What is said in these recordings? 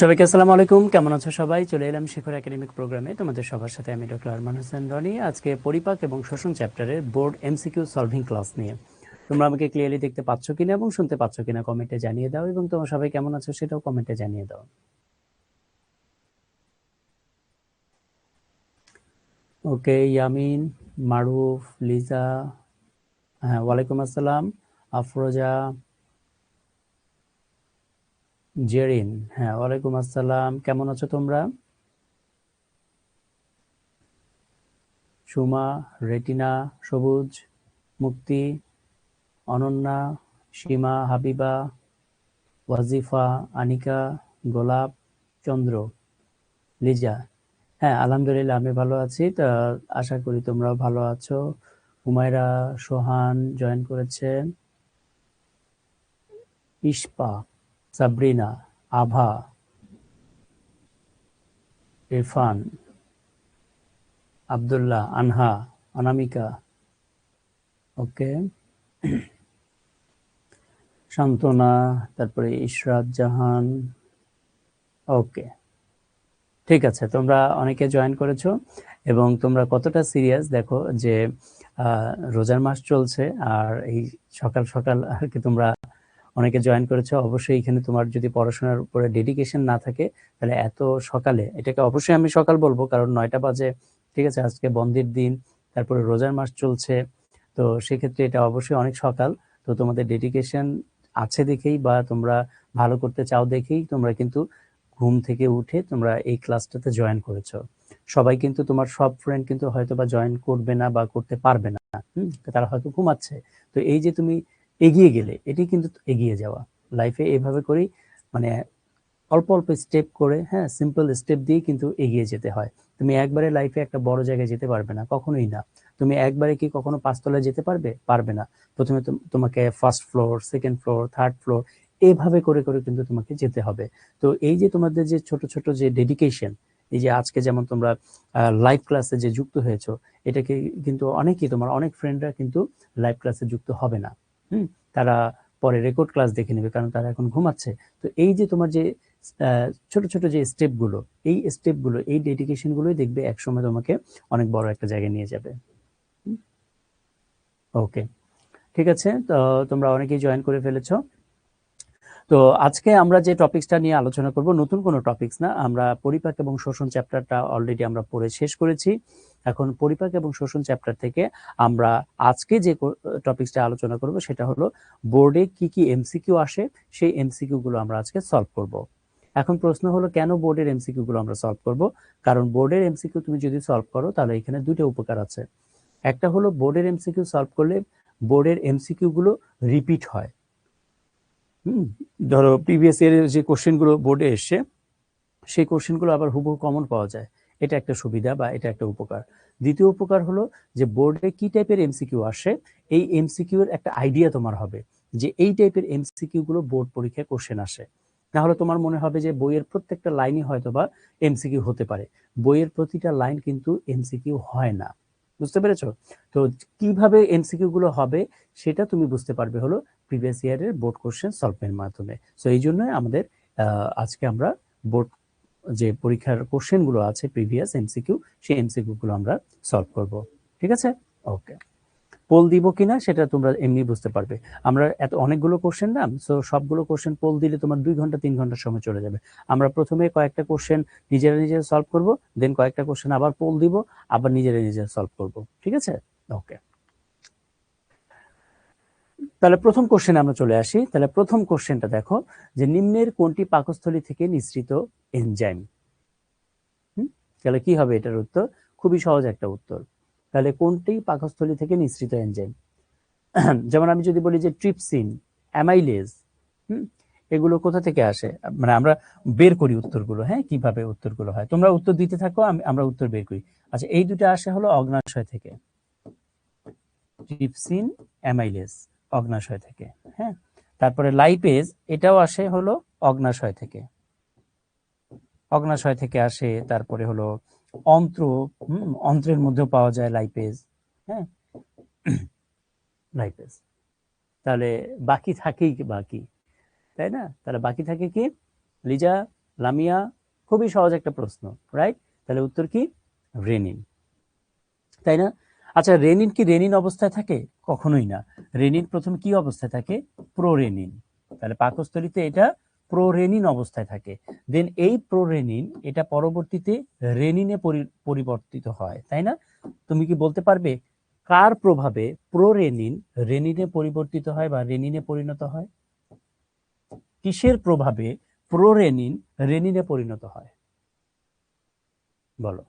সবাইকে আসসালামু আলাইকুম। কেমন আছো সবাই? চলে এলাম শিখর একাডেমিক প্রোগ্রামে। তোমাদের সবার সাথে আমি ডক্টর আরমান হোসেন রনি। আজকে পরিপাক এবং শোষণ চ্যাপ্টারের বোর্ড এমসিকিউ সলভিং ক্লাস নিয়ে। তোমরা আমাকে ক্লিয়ারলি দেখতে পাচ্ছ কিনা এবং শুনতে পাচ্ছ কিনা কমেন্টে জানিয়ে দাও, এবং তোমরা সবাই কেমন আছো সেটাও কমেন্টে জানিয়ে দাও। ওকে, ইয়ামিন, মারুফ, লিজা, হ্যাঁ ওয়ালাইকুম আসসালাম, আফরোজা, জেরিন, হ্যাঁ ওয়ালাইকুম আসসালাম। কেমন আছো তোমরা? সুমা, রেটিনা, সবুজ, মুক্তি, অনন্যা, সীমা, হাবিবা, ওয়াজিফা, আনিকা, গোলাপ, চন্দ্র, লিজা। হ্যাঁ আলহামদুলিল্লাহ আমি ভালো আছি। তা আশা করি তোমরাও ভালো আছো। হুমায়রা, সোহান জয়েন করেছে, ইস্পা, সাবরিনা, আভা, ইরফান, আব্দুল্লাহ, আনহা, অনামিকা, ওকে, শান্তনা, তারপরে ইশরাত জাহান, ওকে। ঠিক আছে, তোমরা অনেকে জয়েন করেছো এবং তোমরা কতটা সিরিয়াস দেখো যে রোজার মাস চলছে, আর এই সকাল সকাল আর কি তোমরা অনেকে জয়েন করেছো। অবশ্যই এখানে তোমার যদি পড়াশোনার উপরে ডেডিকেশন না থাকে তাহলে এত সকালে, এটাকে অবশ্যই আমি সকাল বলবো কারণ 9টা বাজে, ঠিক আছে, আজকে বন্ধের দিন, তারপরে রোজার মাস চলছে, তো সেক্ষেত্রে এটা অবশ্যই অনেক সকাল। তো তোমাদের ডেডিকেশন আছে দেখেই বা তোমরা ভালো করতে চাও দেখেই তোমরা কিন্তু ঘুম থেকে উঠে তোমরা এই ক্লাসটাতে জয়েন করেছো। সবাই কিন্তু তোমার সব ফ্রেন্ড কিন্তু হয়তো বা জয়েন করবে না বা করতে পারবে না, তারা হয়তো ঘুমাচ্ছে। তো এই যে তুমি এগিয়ে গেলে, এটি কিন্তু এগিয়ে যাওয়া। লাইফে এভাবে করেই, মানে অল্প অল্প স্টেপ করে, হ্যাঁ সিম্পল স্টেপ দিয়ে কিন্তু এগিয়ে যেতে হয়। তুমি একবারে লাইফে একটা বড় জায়গায় যেতে পারবে না, কখনোই না। তুমি একবারে কি কখনো 5 তলায় যেতে পারবে? পারবে না। প্রথমে তোমাকে first floor, second floor, third floor, এভাবে করে করে কিন্তু তোমাকে যেতে হবে। তো এই যে তোমাদের যে ছোট ছোট যে ডেডিকেশন, এই যে আজকে যেমন তোমরা লাইভ ক্লাসে যে যুক্ত হয়েছো, এটাকে কিন্তু অনেকেই, তোমার অনেক ফ্রেন্ডরা কিন্তু লাইভ ক্লাসে যুক্ত হবে না। তারা পরে রেকর্ড ক্লাস দেখে নেবে কারণ তারা এখন ঘুমাচ্ছে। তো এই যে তোমার যে ছোট ছোট যে স্টেপগুলো, এই স্টেপগুলো, এই ডেডিকেশনগুলোই দেখবে একসময় তোমাকে অনেক বড় একটা জায়গায় নিয়ে যাবে। ওকে, ঠিক আছে, তো তোমরা অনেকেই জয়েন করে ফেলেছো। তো আজকে আমরা যে টপিকসটা নিয়ে আলোচনা করব নতুন কোনো টপিকস না। আমরা পরিপাক এবং শোষণ চ্যাপ্টারটা অলরেডি আমরা পড়ে শেষ করেছি। এখন পরিপাক এবং শোষণ চ্যাপ্টার থেকে আমরা আজকে যে টপিকসটা আলোচনা করব সেটা হলো বোর্ডে কি কি এমসিকিউ আসে, সেই এমসিকিউ গুলো আমরা আজকে সলভ করব। এখন প্রশ্ন হলো কেন বোর্ডের এমসিকিউ গুলো আমরা সলভ করব? কারণ বোর্ডের এমসিকিউ তুমি যদি সলভ করো তাহলে এখানে দুটো উপকার আছে। একটা হলো বোর্ডের এমসিকিউ সলভ করলে বোর্ডের এমসিকিউ গুলো রিপিট হয়। ধরো প্রিভিয়াস ইয়ারের যে কোশ্চেনগুলো বোর্ডে এসছে সেই কোশ্চেনগুলো আবার হুবহু কমন পাওয়া যায়। এটা একটা সুবিধা বা এটা একটা উপকার। দ্বিতীয় উপকার হলো যে বোর্ডে কি টাইপের এমসিকিউ আসে, এই এমসিকিউ এর একটা আইডিয়া তোমার হবে যে এই টাইপের এমসিকিউ গুলো বোর্ড পরীক্ষায় কোশ্চেন আসে। তাহলে তোমার মনে হবে যে বইয়ের প্রত্যেকটা লাইনই হয়তো বা এমসিকিউ হতে পারে। বইয়ের প্রতিটা লাইন কিন্তু এমসিকিউ হয় না। বুঝতে পেরেছো? তো কিভাবে এমসিকিউ গুলো হবে সেটা তুমি বুঝতে পারবে হলো প্রিভিয়াস ইয়ারের বোর্ড কোশ্চেন সলভের মাধ্যমে। সো এই জন্য আমাদের আজকে আমরা বোর্ড যে পরীক্ষার কোশ্চেন গুলো আছে প্রিভিয়াস এমসিকিউ, সেই এমসিকিউ গুলো আমরা সলভ করব। ঠিক আছে, ওকে। পোল দিব কিনা সেটা তোমরা এমনি বুঝতে পারবে। আমরা এত অনেকগুলো কোশ্চেন না, সো সবগুলো কোশ্চেন পোল দিলে তোমার 2 ঘন্টা 3 ঘন্টার সময় চলে যাবে। আমরা প্রথমে কয়েকটা কোশ্চেন নিজেরা নিজেরা সলভ করব, দেন কয়েকটা কোশ্চেন আবার পোল দিব, আবার নিজেরা নিজেরা সলভ করব। ঠিক আছে, ওকে। তাহলে প্রথম কোশ্চেন আমরা চলে আসি। তাহলে প্রথম কোশ্চেনটা দেখো যে নিম্নের কোনটি পাকস্থলী থেকে নিঃসৃত এনজাইম? তাহলে কি হবে এটার উত্তর? খুবই সহজ একটা উত্তর। তাহলে কোনটি পাকস্থলী থেকে নিঃসৃত এনজাইম? যেমন আমি যদি বলি যে ট্রিপসিন, অ্যামাইলেজ, এগুলো কোথা থেকে আসে? মানে আমরা বের করি উত্তরগুলো, হ্যাঁ কিভাবে উত্তরগুলো হয়, তোমরা উত্তর দিতে থাকো, আমরা উত্তর বের করি। আচ্ছা, এই দুটো আসে হলো অগ্নাশয় থেকে। ট্রিপসিন, অ্যামাইলেজ অগ্নাশয় থেকে, হ্যাঁ। তারপরে লাইপেজ, এটাও আসে হলো অগ্নাশয় থেকে, অগ্নাশয় থেকে আসে। তারপরে হলো অন্ত্র, অন্ত্রের মধ্যেও পাওয়া যায় লাইপেজ, হ্যাঁ, লাইপেজ। তাহলে বাকি থাকেই বাকি, তাই না? তাহলে বাকি থাকে কি লিজা? লামিয়া, খুবই সহজ একটা প্রশ্ন, রাইট? তাহলে উত্তর কি? রেনিন, তাই না? আচ্ছা, রেনিন কি রেনিন অবস্থায় থাকে? কখনোই না। রেনিন প্রথমে কি অবস্থায় থাকে? প্রোরেনিন। তাহলে পাকস্থলীতে এটা প্রোরেনিন অবস্থায় থাকে। দেন এই প্রোরেনিন এটা পরবর্তীতে রেনিনে পরিবর্তিত হয়, তাই না? তুমি কি বলতে পারবে কার প্রভাবে প্রোরেনিন রেনিনে পরিবর্তিত হয় বা রেনিনে পরিণত হয়? কিসের প্রভাবে প্রোরেনিন রেনিনে পরিণত হয়? বলো।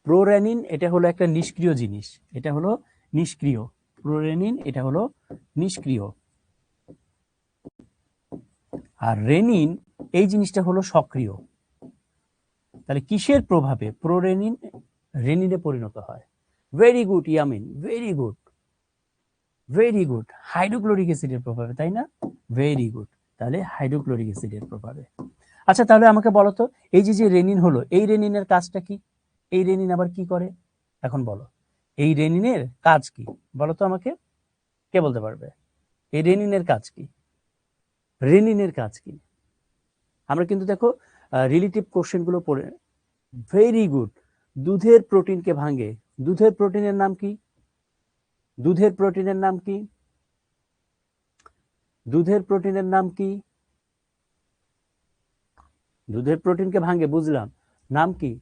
প্রোরেনিন এটা হলো একটা নিষ্ক্রিয় জিনিস, এটা হলো নিষ্ক্রিয়। প্রোরেনিন এটা হলো নিষ্ক্রিয়, আর রেনিন এই জিনিসটা হলো সক্রিয়। তাহলে কিসের প্রভাবে প্রোরেনিন রেনিনে পরিণত হয়? Very good Yamin, very good, very good. Hydrochloric অ্যাসিডের প্রভাবে, তাই না? Very good. তাহলে হাইড্রোক্লোরিক অ্যাসিডের প্রভাবে। আচ্ছা, তাহলে আমাকে বলো তো, এই যে যে রেনিন হলো, এই রেনিনের কাজটা কি? এই রেনিন আবার কি করে? এখন বলো, এই রেনিনের কাজ কি? বলো তো আমাকে, কে বলতে পারবে? এই রেনিনের কাজ কি? রেনিনের কাজ কি? আমরা কিন্তু দেখো রিলেটিভ কোশ্চেনগুলো পড়ে। Very good. দুধের প্রোটিনকে ভাঙে। দুধের প্রোটিনের নাম কি? দুধের প্রোটিনের নাম কি? দুধের প্রোটিনের নাম কি? দুধের প্রোটিনকে ভাঙে, বুঝলাম, নাম কি?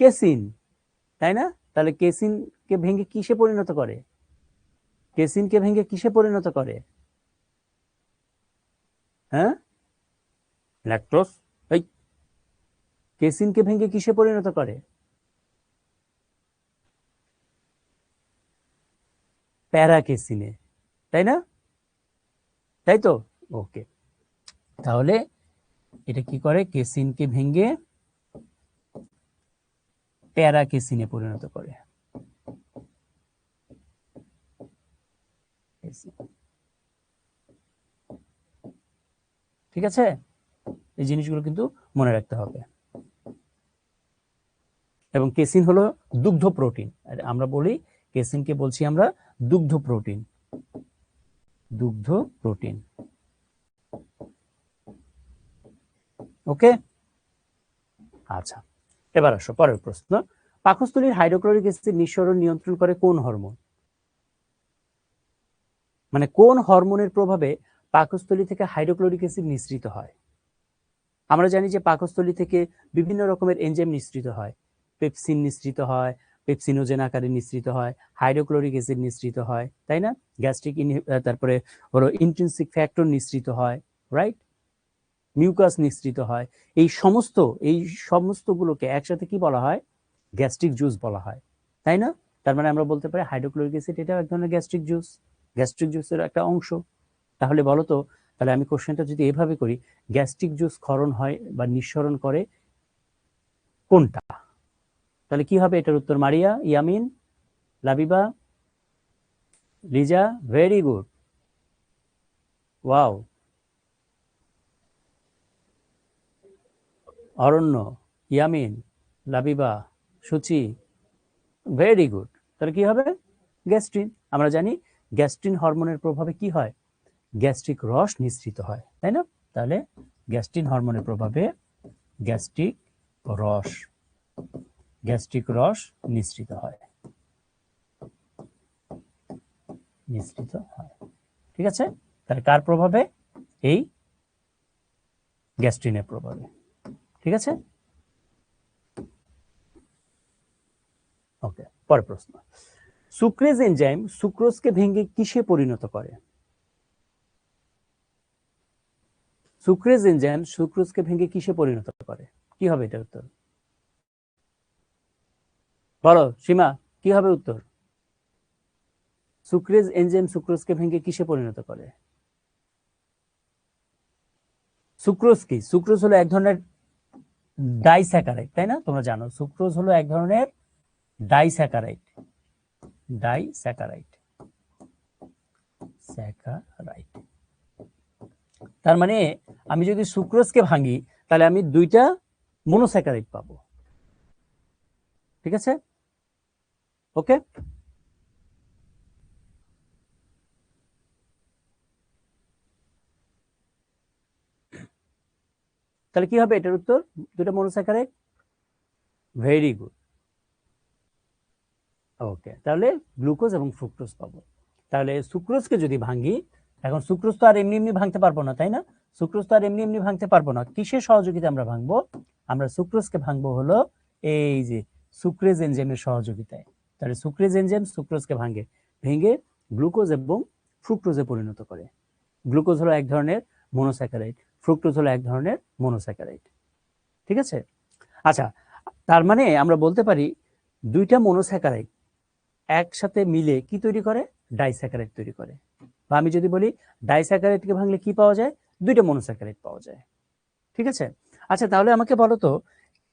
কেসিন, তাই না? তাহলে কেসিনকে ভেঙে কিসে পরিণত করে? কেসিনকে ভেঙে কিসে পরিণত করে? হ্যাঁ, ল্যাকটোজ। এই কেসিনকে ভেঙে কিসে পরিণত করে? প্যারাকেসিনে, তাই না? তাই তো, ওকে। তাহলে এটা কি করে? কেসিনকে ভেঙে প্যারাকেসিনে পরিণত করে। ঠিক আছে, এই জিনিসগুলো কিন্তু মনে রাখতে হবে। এবং কেসিন হলো দুগ্ধ প্রোটিন, আমরা বলি কেসিনকে বলছি আমরা দুগ্ধ প্রোটিন। দুগ্ধ প্রোটিন, ওকে। আচ্ছা, এবার আসো পরের প্রশ্ন। পাকস্থলীর হাইড্রোক্লোরিক অ্যাসিড নিঃসরণ নিয়ন্ত্রণ করে কোন হরমোন? মানে কোন হরমোনের প্রভাবে পাকস্থলী থেকে হাইড্রোক্লোরিক অ্যাসিড নিঃসৃত হয়? আমরা জানি যে পাকস্থলী থেকে বিভিন্ন রকমের এনজাইম নিঃসৃত হয়। পেপসিন নিঃসৃত হয়, পেপসিনোজেন আকারে নিঃসৃত হয়, হাইড্রোক্লোরিক অ্যাসিড নিঃসৃত হয়, তাই না? গ্যাস্ট্রিক তারপরে হলো ইন্ট্রিনসিক ফ্যাক্টর নিঃসৃত হয়, রাইট? মিউকাস নিঃসৃত হয়। এই সমস্তগুলোকে একসাথে কি বলা হয়? গ্যাস্ট্রিক জুস বলা হয়, তাই না? তার মানে আমরা বলতে পারি হাইড্রোক্লোরিক অ্যাসিড এটাও এক ধরনের গ্যাস্ট্রিক জুস, গ্যাস্ট্রিক জুসের একটা অংশ। তাহলে বলো তো, তাহলে আমি কোশ্চেনটা যদি এভাবে করি, গ্যাস্ট্রিক জুস ক্ষরণ হয় বা নিঃসরণ করে কোনটা? তাহলে কি হবে এটার উত্তর? Maria, Yamin, Labiba, Liza, very good, wow. Aranya, Yamin, Labiba, Suchi, very good. তাহলে কি হবে? গ্যাস্ট্রিন। আমরা জানি গ্যাস্ট্রিন হরমোনের প্রভাবে কি হয়? গ্যাস্ট্রিক রস নিঃসৃত হয়, তাই না? তাহলে গ্যাস্ট্রিন হরমোনের প্রভাবে গ্যাস্ট্রিক রস, গ্যাস্ট্রিক রস নিঃসৃত হয়, নিঃসৃত হয়। ঠিক আছে, তাহলে কার প্রভাবে? এই গ্যাস্ট্রিনের প্রভাবে। ঠিক আছে, ওকে। পরের প্রশ্ন। সুক্রেজ এনজাইম সুক্রোজকে ভেঙে কিসে পরিণত করে? সুক্রেজ এনজাইম সুক্রোজকে ভেঙে কিসে পরিণত করে? কি হবে এটার উত্তর? বলো সীমা, কি হবে উত্তর? সুক্রেজ এনজাইম সুক্রোজকে ভেঙে কিসে পরিণত করে? সুক্রোজ কি? সুক্রোজ হলো এক ধরনের ডাইস্যাকারাইড, তাই না? তোমরা জানো সুক্রোজ হলো এক ধরনের ডাইস্যাকারাইড, ডাইস্যাকারাইড, স্যাকারাইড। তার মানে আমি যদি সুক্রোজকে ভাঙি তাহলে আমি দুইটা মনোস্যাকারাইড পাবো। ঠিক আছে, ওকে। তাহলে কি হবে এটার উত্তর? দুটো মনোস্যাকারাইড। Very good. ওকে, তাহলে গ্লুকোজ এবং ফ্রুক্টোজ পাবো। তাহলে সুক্রোজকে যদি ভাঙি, এখন সুক্রোজ তো আর এমনি এমনি ভাঙতে পারবো না, তাই না? সুক্রোজ তো আর এমনি এমনি ভাঙতে পারবো না। কিসের সহযোগিতা আমরা ভাঙবো? আমরা সুক্রোজকে ভাঙবো হলো এই যে সুক্রেজ এনজাইমের সহযোগিতায়। তাহলে সুক্রেজ এনজাইম সুক্রোজকে ভেঙে গ্লুকোজ এবং ফ্রুক্টোজে পরিণত করে। গ্লুকোজ হলো এক ধরনের মনোস্যাকারাইড, ফ্রুক্টোজ হলো এক ধরনের মনোস্যাকারাইড। ঠিক আছে? আচ্ছা, তার মানে আমরা বলতে পারি দুইটা মনোস্যাকারাইড একসাথে মিলে কি তৈরি করে? ডাইস্যাকারাইড তৈরি করে। বা আমি যদি বলি ডাইস্যাকারাইডকে ভাঙলে কি পাওয়া যায়? দুইটা মনোস্যাকারাইড পাওয়া যায়। ঠিক আছে? আচ্ছা, তাহলে আমাকে বলো তো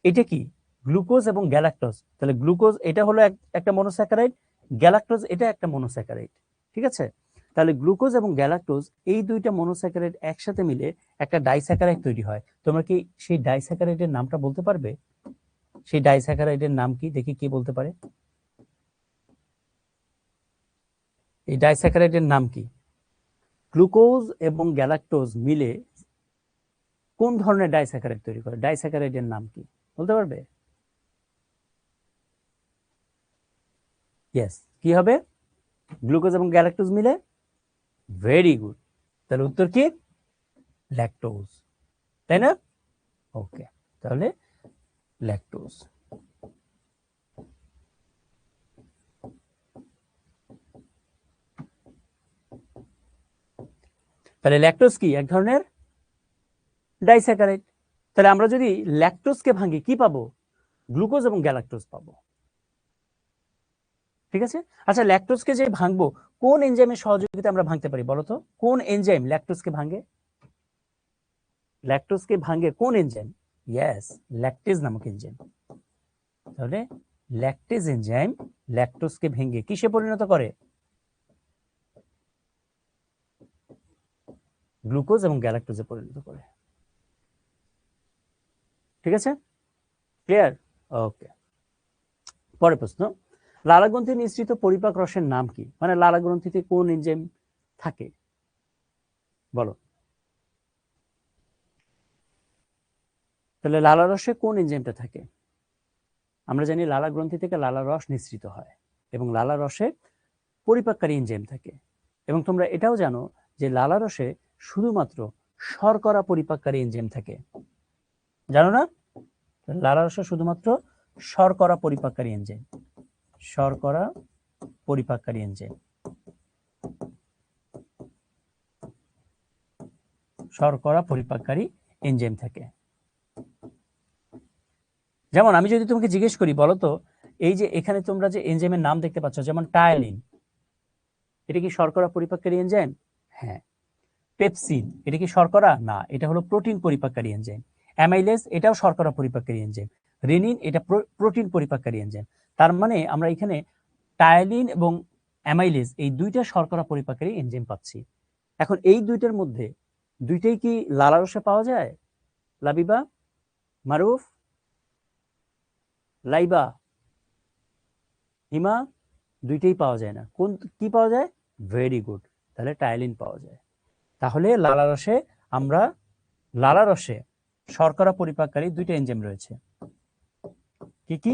এটা কি? গ্লুকোজ এবং গ্যালাক্টোজ। তাহলে গ্লুকোজ এটা হলো একটা মনোস্যাকারাইড, গ্যালাক্টোজ এটা একটা মনোস্যাকারাইড। ঠিক আছে? তাহলে গ্লুকোজ এবং গ্যালাক্টোজ এই দুইটা মনোস্যাকারাইড একসাথে মিলে একটা ডাইস্যাকারাইড তৈরি হয়। তোমরা কি সেই ডাইস্যাকারাইডের নামটা বলতে পারবে? সেই ডাইস্যাকারাইডের নাম কি? দেখি কি বলতে পারে। এই ডাইস্যাকারাইডের নাম কি? গ্লুকোজ এবং গ্যালাক্টোজ মিলে কোন ধরনের ডাইস্যাকারাইড তৈরি করে? ডাইস্যাকারাইডের নাম কি বলতে পারবে? ইয়েস, কি হবে? গ্লুকোজ এবং গ্যালাক্টোজ মিলে? Very good. তাহলে উত্তর কি? ল্যাকটোজ, তাই না? ওকে, তাহলে ল্যাকটোজ। তাহলে ল্যাকটোজ কি? এক ধরনের ডাইস্যাকারাইড। তাহলে আমরা যদি ল্যাকটোজকে ভাঙি কি পাবো? গ্লুকোজ এবং গ্যালাক্টোজ পাবো। ঠিক আছে? আচ্ছা, ল্যাকটোজকে যে ভাঙবো কোন এনজাইমের সহযোগিতায় আমরা ভাঙতে পারি বলো তো? কোন এনজাইম ল্যাকটোজকে ভাঙে? ল্যাকটোজকে ভাঙে কোন এনজাইম? ইয়েস, ল্যাকটেজ নামক এনজাইম। তাহলে ল্যাকটেজ এনজাইম ল্যাকটোজকে ভেঙে কিসে পরিণত করে? গ্লুকোজ এবং গ্যালাক্টোজে পরিণত করে। ঠিক আছে? ক্লিয়ার? ওকে, পরের প্রশ্ন। লালাগ্রন্থি নিঃসৃত পরিপাক রসের নাম কি? মানে লালাগ্রন্থিতে কোন এনজাইম থাকে বলো? তাহলে লালা রসে কোন এনজাইমটা থাকে? আমরা জানি লালা গ্রন্থি থেকে লালা রস নিঃসৃত হয় এবং লালা রসে পরিপাককারী এনজাইম থাকে। এবং তোমরা এটাও জানো যে লালা রসে শুধুমাত্র শর্করা পরিপাককারী এনজাইম থাকে। জানো না? লালা রসে শুধুমাত্র শর্করা পরিপাককারী এনজাইম, শর্করা পরিপাককারী এনজাইম, শর্করা পরিপাককারী এনজাইম থাকে। যেমন আমি যদি তোমাকে জিজ্ঞেস করি বলো তো, এই যে এখানে তোমরা যে এনজাইমের নাম দেখতে পাচ্ছ, যেমন টায়ালিন, এটা কি শর্করা পরিপাককারী এনজাইম? হ্যাঁ। পেপসিন, এটা কি শর্করা? না, এটা হলো প্রোটিন পরিপাককারী এনজাইম। অ্যামাইলেজ, এটাও শর্করা পরিপাককারী এনজাইম। রেনিন, এটা প্রোটিন পরিপাককারী এনজাইম। তার মানে আমরা এখানে টায়ালিন এবং অ্যামাইলেজ এই দুইটা শর্করা পরিপাককারী এনজাইম পাচ্ছি। এখন এই দুইটার মধ্যে দুইটাই কি লালা রসে পাওয়া যায়? লাবিবা, মারুফ, লাইবা, হিমা? দুইটাই পাওয়া যায় না। কোন কি পাওয়া যায়? ভেরি গুড, তাহলে টায়ালিন পাওয়া যায়। তাহলে লালা রসে শর্করা পরিপাককারী দুইটা এনজাইম রয়েছে। কি কি?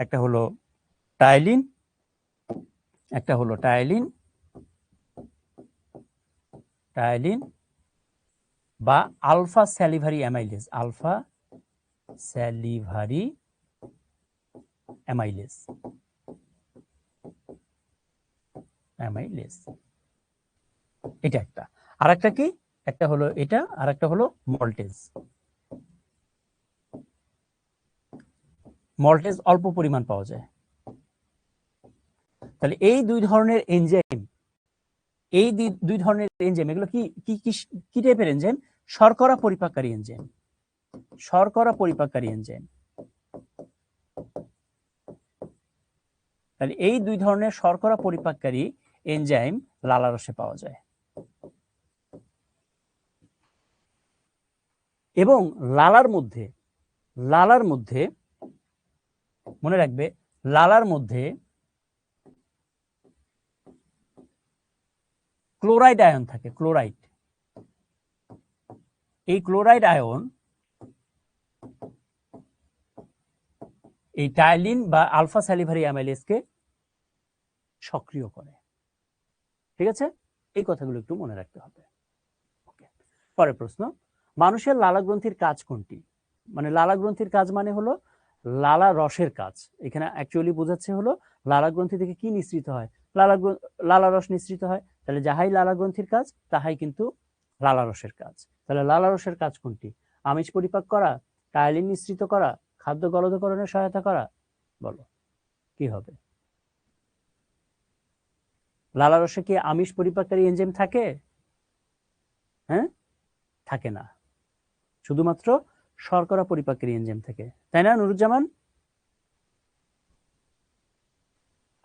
একটা হলো টায়ালিন, একটা হলো টায়ালিন বা alpha salivary amylase, alpha salivary amylase, এটা একটা। আর একটা কি? একটা হলো এটা, আর একটা হলো মল্টেজ অল্প পরিমাণ পাওয়া যায়। তাহলে এই দুই ধরনের এনজাইম, এগুলো কি কি কি টাইপের এনজাইম? শর্করা পরিপাককারী এনজাইম, শর্করা পরিপাককারী এনজাইম। তাহলে এই দুই ধরনের শর্করা পরিপাককারী এনজাইম লালা রসে পাওয়া যায়। এবং লালার মধ্যে মনে রাখবে, লালার মধ্যে ক্লোরাইড আয়ন থাকে, ক্লোরাইড। এই ক্লোরাইড আয়ন এই টাইলিন বা আলফা স্যালিভারি অ্যামাইলেজকে সক্রিয় করে। ঠিক আছে, এই কথাগুলো একটু মনে রাখতে হবে। ওকে, পরের প্রশ্ন, মানুষের লালা গ্রন্থির কাজ কোনটি? মানে লালা গ্রন্থির কাজ মানে হলো লালা রসের কাজ। এখানে অ্যাকচুয়ালি বোঝাচ্ছে হলো লালা গ্রন্থি থেকে কি নিঃসৃত হয়, লালা রস নিঃসৃত হয়। তাহলে যাহাই লালা গ্রন্থির কাজ তাহাই কিন্তু লালা রসের কাজ। তাহলে লালা রসের কাজ কোনটি? আমিষ পরিপাক করা, টাইলিন নিঃসৃত করা, খাদ্য গলদকরণে সহায়তা করা? বলো কি হবে? লালা রসে কি আমিষ পরিপাককারী এনজাইম থাকে? হ্যাঁ, থাকে না, শুধুমাত্র শর্করা পরিপাককারী এনজাইম থাকে, তাই না নুরুজ্জামান,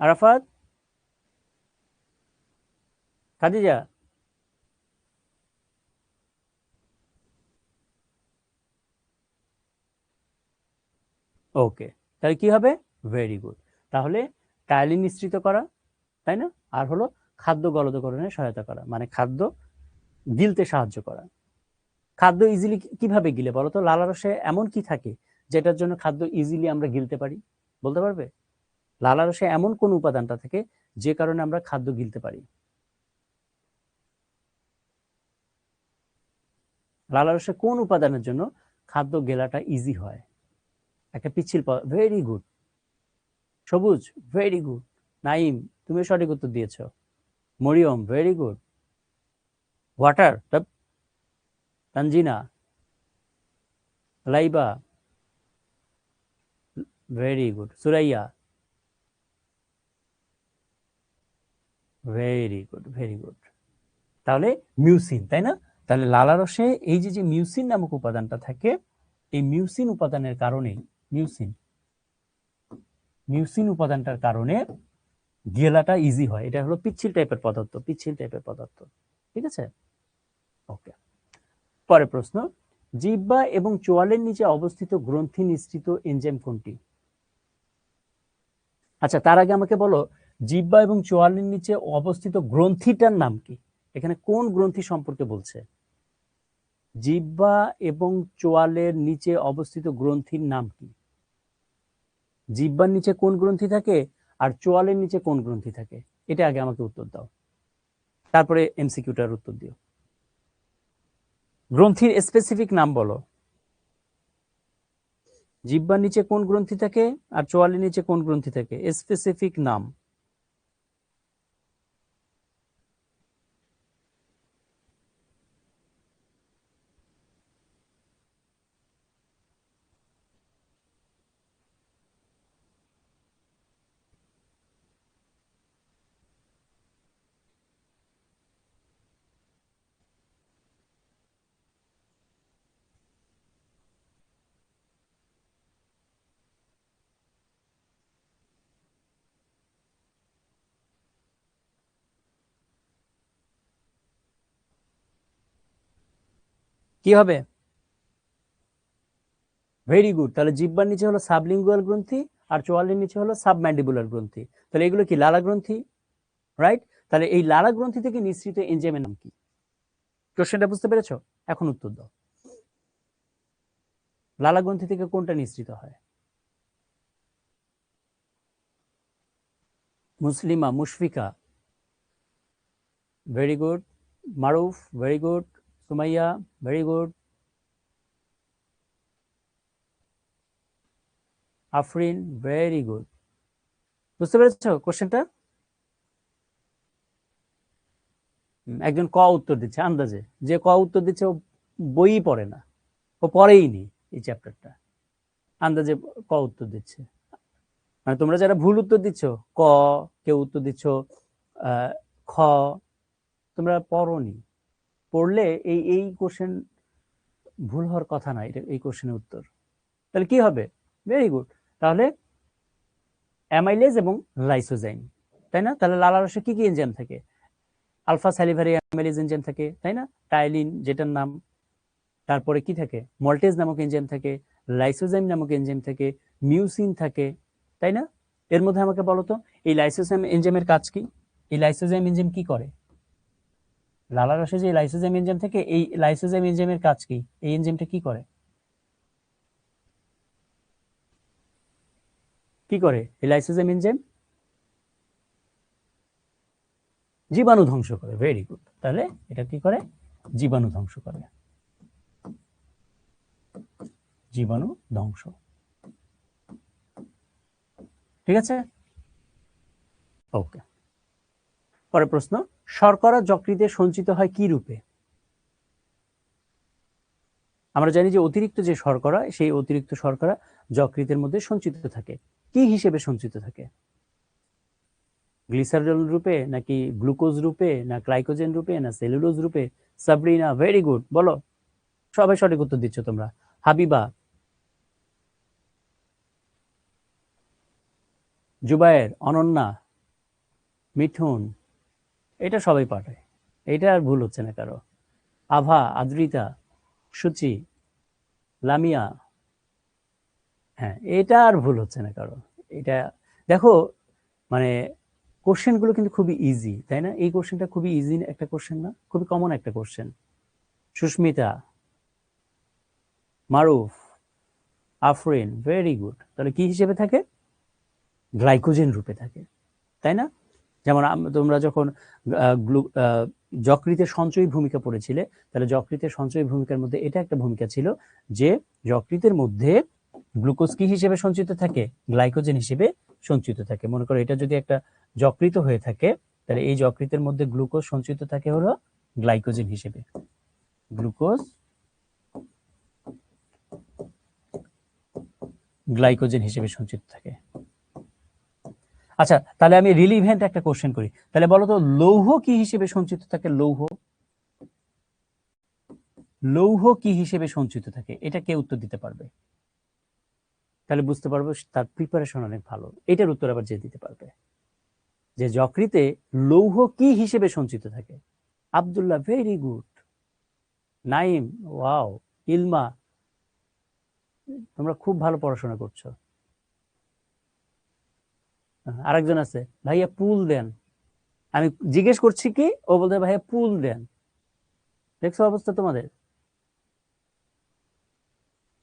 আরাফাত, খাদিজা? ওকে, তাহলে কি হবে? Very good. তাহলে টাইলিন নিঃসৃত করা, তাই না, আর হলো খাদ্য গলদকরণে সহায়তা করা, মানে খাদ্য গিলতে সাহায্য করা। খাদ্য ইজিলি কিভাবে গিলে বলো তো? লালা রসে এমন কি থাকে যেটার জন্য খাদ্য ইজিলি আমরা গিলতে পারি? বলতে পারবে? লালা রসে এমন কোন উপাদানটা থাকে যে কারণে আমরা খাদ্য গিলতে পারি? লালা রসে কোন উপাদানের জন্য খাদ্য গেলাটা ইজি হয়? একটা পিচ্ছিল, very good. Sabuj, very good. Naim, তুমি সঠিক উত্তর দিয়েছ। Mariyam, very good. Water, Tanjina, Laiba, very good. Suraiya, very good, very good. তাহলে মিউসিন, তাই না? তাহলে লালা রসে এই যে মিউসিন নামক উপাদানটা থাকে, এই মিউসিন উপাদানের কারণে, মিউসিন উপাদানটার কারণে গেলাটা ইজি হয়। এটা হলো পিচ্ছিল টাইপের পদার্থ, পিচ্ছিল টাইপের পদার্থ। ঠিক আছে, ওকে। পরের প্রশ্ন, জিহ্বা এবং চোয়ালের নিচে অবস্থিত গ্রন্থি নিঃসৃত এনজাইম কোনটি? আচ্ছা, তার আগে আমাকে বলো, জিহ্বা এবং চোয়ালের নিচে অবস্থিত গ্রন্থিটার নাম কি? এখানে কোন গ্রন্থি সম্পর্কে বলছে? জিহ্বা এবং চোয়ালের নিচে অবস্থিত গ্রন্থির নাম কি? জিহ্বার নিচে কোন গ্রন্থি থাকে আর চোয়ালের নিচে কোন গ্রন্থি থাকে? এটা আগে আমাকে উত্তর দাও, তারপরে এমসিকিউটার উত্তর দিও। গ্রন্থির স্পেসিফিক নাম বলো। জিহ্বার নিচে কোন গ্রন্থি থাকে আর চোয়ালের নিচে কোন গ্রন্থি থাকে? স্পেসিফিক নাম। কি হবে? Very good. তাহলে জিহ্বার নিচে হলো সাবলিঙ্গুয়াল গ্রন্থি আর চোয়ালের নিচে হলো সাবম্যান্ডিবুলার গ্রন্থি। তাহলে এগুলো কি? লালা গ্রন্থি, রাইট? তাহলে এই লালা গ্রন্থি থেকে নিঃসৃত এনজাইমের নাম কি? কোশ্চেনটা বুঝতে পেরেছো? এখন উত্তর দাও। লালা গ্রন্থি থেকে কোনটা নিঃসৃত হয়? Muslima, Mushfika, very good. Maruf, very good. Sumaiya, very good. Afrin, very good. বুঝতে পেরেছো কোশ্চেনটা? একজন ক উত্তর দিচ্ছে আন্দাজে, যে ক উত্তর দিচ্ছে ও বইই পড়ে না, ও পড়েই নি এই চ্যাপ্টারটা, আন্দাজে ক উত্তর দিচ্ছে। মানে তোমরা যারা ভুল উত্তর দিচ্ছ, ক, কেউ উত্তর দিচ্ছ খ, তোমরা পড়োনি। পড়লে এই এই কোশ্চেন ভুল হওয়ার কথা না, এটা এই কোশ্চেনের উত্তর। তাহলে কি হবে? Very good. তাহলে অ্যামাইলেজ এবং লাইসোজাইম, তাই না? তাহলে লালা রসে কি কি এনজাইম থাকে? আলফা স্যালিভারি অ্যামাইলেজ এনজাইম থাকে, তাই না? টাইলিন যেটার নাম, তারপরে কি থাকে? মল্টেজ নামক এনজাইম থাকে, লাইসোজাইম নামক এনজাইম থাকে, মিউসিন থাকে, তাই না? এর মধ্যে আমাকে বলো তো, এই লাইসোজাইম এনজাইমের কাজ কি? এই লাইসোজাইম এনজাইম কি করে? লালা রসে যে লাইসোজাইম এনজাইম থাকে, এই লাইসোজাইম এনজাইমের কাজ কি? এই এনজাইমটা কি করে? কি করে এই লাইসোজোম এনজাইম? জীবাণু ধ্বংস করে। Very good. তাহলে এটা কি করে? জীবাণু ধ্বংস করে। জীবাণু ধ্বংস। ঠিক আছে, ওকে। পরের প্রশ্ন, শর্করা যকৃতে সঞ্চিত হয় কি রূপে? আমরা জানি যে অতিরিক্ত যে শর্করা, সেই অতিরিক্ত শর্করা যকৃতের মধ্যে সঞ্চিত থাকে। কি হিসেবে সঞ্চিত থাকে? গ্লিসারল রূপে, নাকি গ্লুকোজ রূপে, না গ্লাইকোজেন রূপে, না সেলুলোজ রূপে? সাবরিনা, ভেরি গুড, বলো। সবাই সঠিক উত্তর দিচ্ছ তোমরা। হাবিবা, জুবায়ের, অনন্যা, মিঠুন, এটা সবাই পারে। এটা আর ভুল হচ্ছে না কারো। আভা, আদ্রিতা, সুচি, লামিয়া, হ্যাঁ, এটা আর ভুল হচ্ছে না কারো। এটা দেখো, মানে কোশ্চেনগুলো কিন্তু খুবই ইজি, তাই না? এই কোশ্চেনটা খুবই ইজি একটা কোশ্চেন না? খুবই কমন একটা কোশ্চেন। সুস্মিতা, মারুফ, আফরিন, ভেরি গুড। তাহলে কি হিসেবে থাকে? গ্লাইকোজেন রূপে থাকে, তাই না? যেমন তোমরা যখন যকৃতের সঞ্চয়ী ভূমিকা পড়েছিলে, তাহলে যকৃতের সঞ্চয়ী ভূমিকার মধ্যে এটা একটা ভূমিকা ছিল যে যকৃতের মধ্যে গ্লুকোজ কি হিসেবে সঞ্চিত থাকে? গ্লাইকোজেন হিসেবে সঞ্চিত থাকে। মনে করো এটা যদি একটা যকৃত হয়ে থাকে, তাহলে এই যকৃতের মধ্যে গ্লুকোজ সঞ্চিত থাকে হলো গ্লাইকোজেন হিসেবে। গ্লুকোজ গ্লাইকোজেন হিসেবে সঞ্চিত থাকে। আচ্ছা, তাহলে আমি রিলিভেন্ট একটা কোশ্চেন করি। তাহলে বলো তো, লৌহ কি হিসেবে সঞ্চিত থাকে? লৌহ, লৌহ কি হিসেবে সঞ্চিত থাকে? এটা কে উত্তর দিতে পারবে? তাহলে বুঝতে পারবো তার প্রিপারেশন অনেক ভালো। এটার উত্তর আবার যে দিতে পারবে, যে যকৃতে লৌহ কি হিসেবে সঞ্চিত থাকে? Abdullah, very good. Naim, wow. Ilma, তোমরা খুব ভালো পড়াশোনা করছো। আরেকজন আছে, ভাইয়া পুল দেন। আমি জিজ্ঞেস করছি কি, ও বলতে ভাইয়া পুল দেন। দেখছো অবস্থা তোমাদের?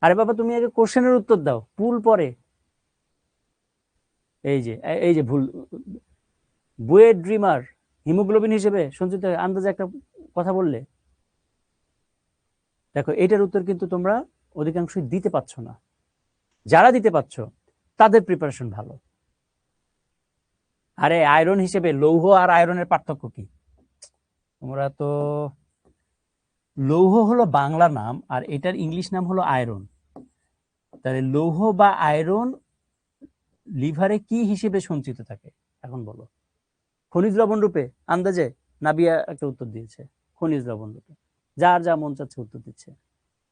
আরে বাবা, তুমি আগে কোশ্চেনের উত্তর দাও, পুল পরে। এই যে ভুল। বুয়েট ড্রিমার, হিমোগ্লোবিন হিসেবে সঞ্চিত আন্দাজে একটা কথা বললে। দেখো, এটার উত্তর কিন্তু তোমরা অধিকাংশই দিতে পারছো না। যারা দিতে পারছো তাদের প্রিপারেশন ভালো। আরে আয়রন হিসেবে, লৌহ আর আয়রনের পার্থক্য কি? তোমরা তো, লৌহ হলো বাংলা নাম আর এটার ইংলিশ নাম হলো আয়রন। তাহলে লৌহ বা আয়রন লিভারে কি হিসেবে সঞ্চিত থাকে? এখন বলো। খনিজ লবণ রূপে, আন্দাজে নাবিয়া একটা উত্তর দিয়েছে, খনিজ লবণ রূপে। যার যা মন চাচ্ছে উত্তর দিচ্ছে।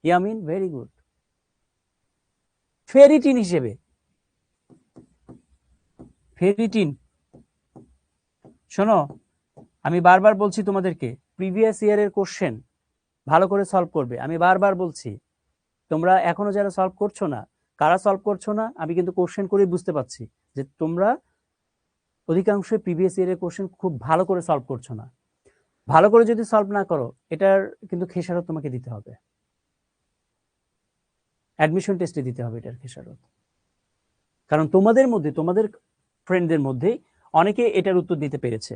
Yamin, very good. ফেরিটিন হিসেবে। ফেরিটিন, শোনো, আমি বারবার বলছি তোমাদেরকে, প্রিভিয়াস ইয়ারের কোশ্চেন ভালো করে সলভ করবে। আমি বারবার বলছি, তোমরা এখনো যারা সলভ করছো না, কারা সলভ করছো না, আমি কিন্তু কোশ্চেন করে বুঝতে পারছি যে তোমরা অধিকাংশ প্রিভিয়াস ইয়ারের কোশ্চেন খুব ভালো করে সলভ করছো না। ভালো করে যদি সলভ না করো, এটার কিন্তু খেসারত তোমাকে দিতে হবে। অ্যাডমিশন টেস্টে দিতে হবে এটার খেসারত। কারণ তোমাদের মধ্যে, তোমাদের ফ্রেন্ডদের মধ্যেই অনেকে এটার উত্তর দিতে পেরেছে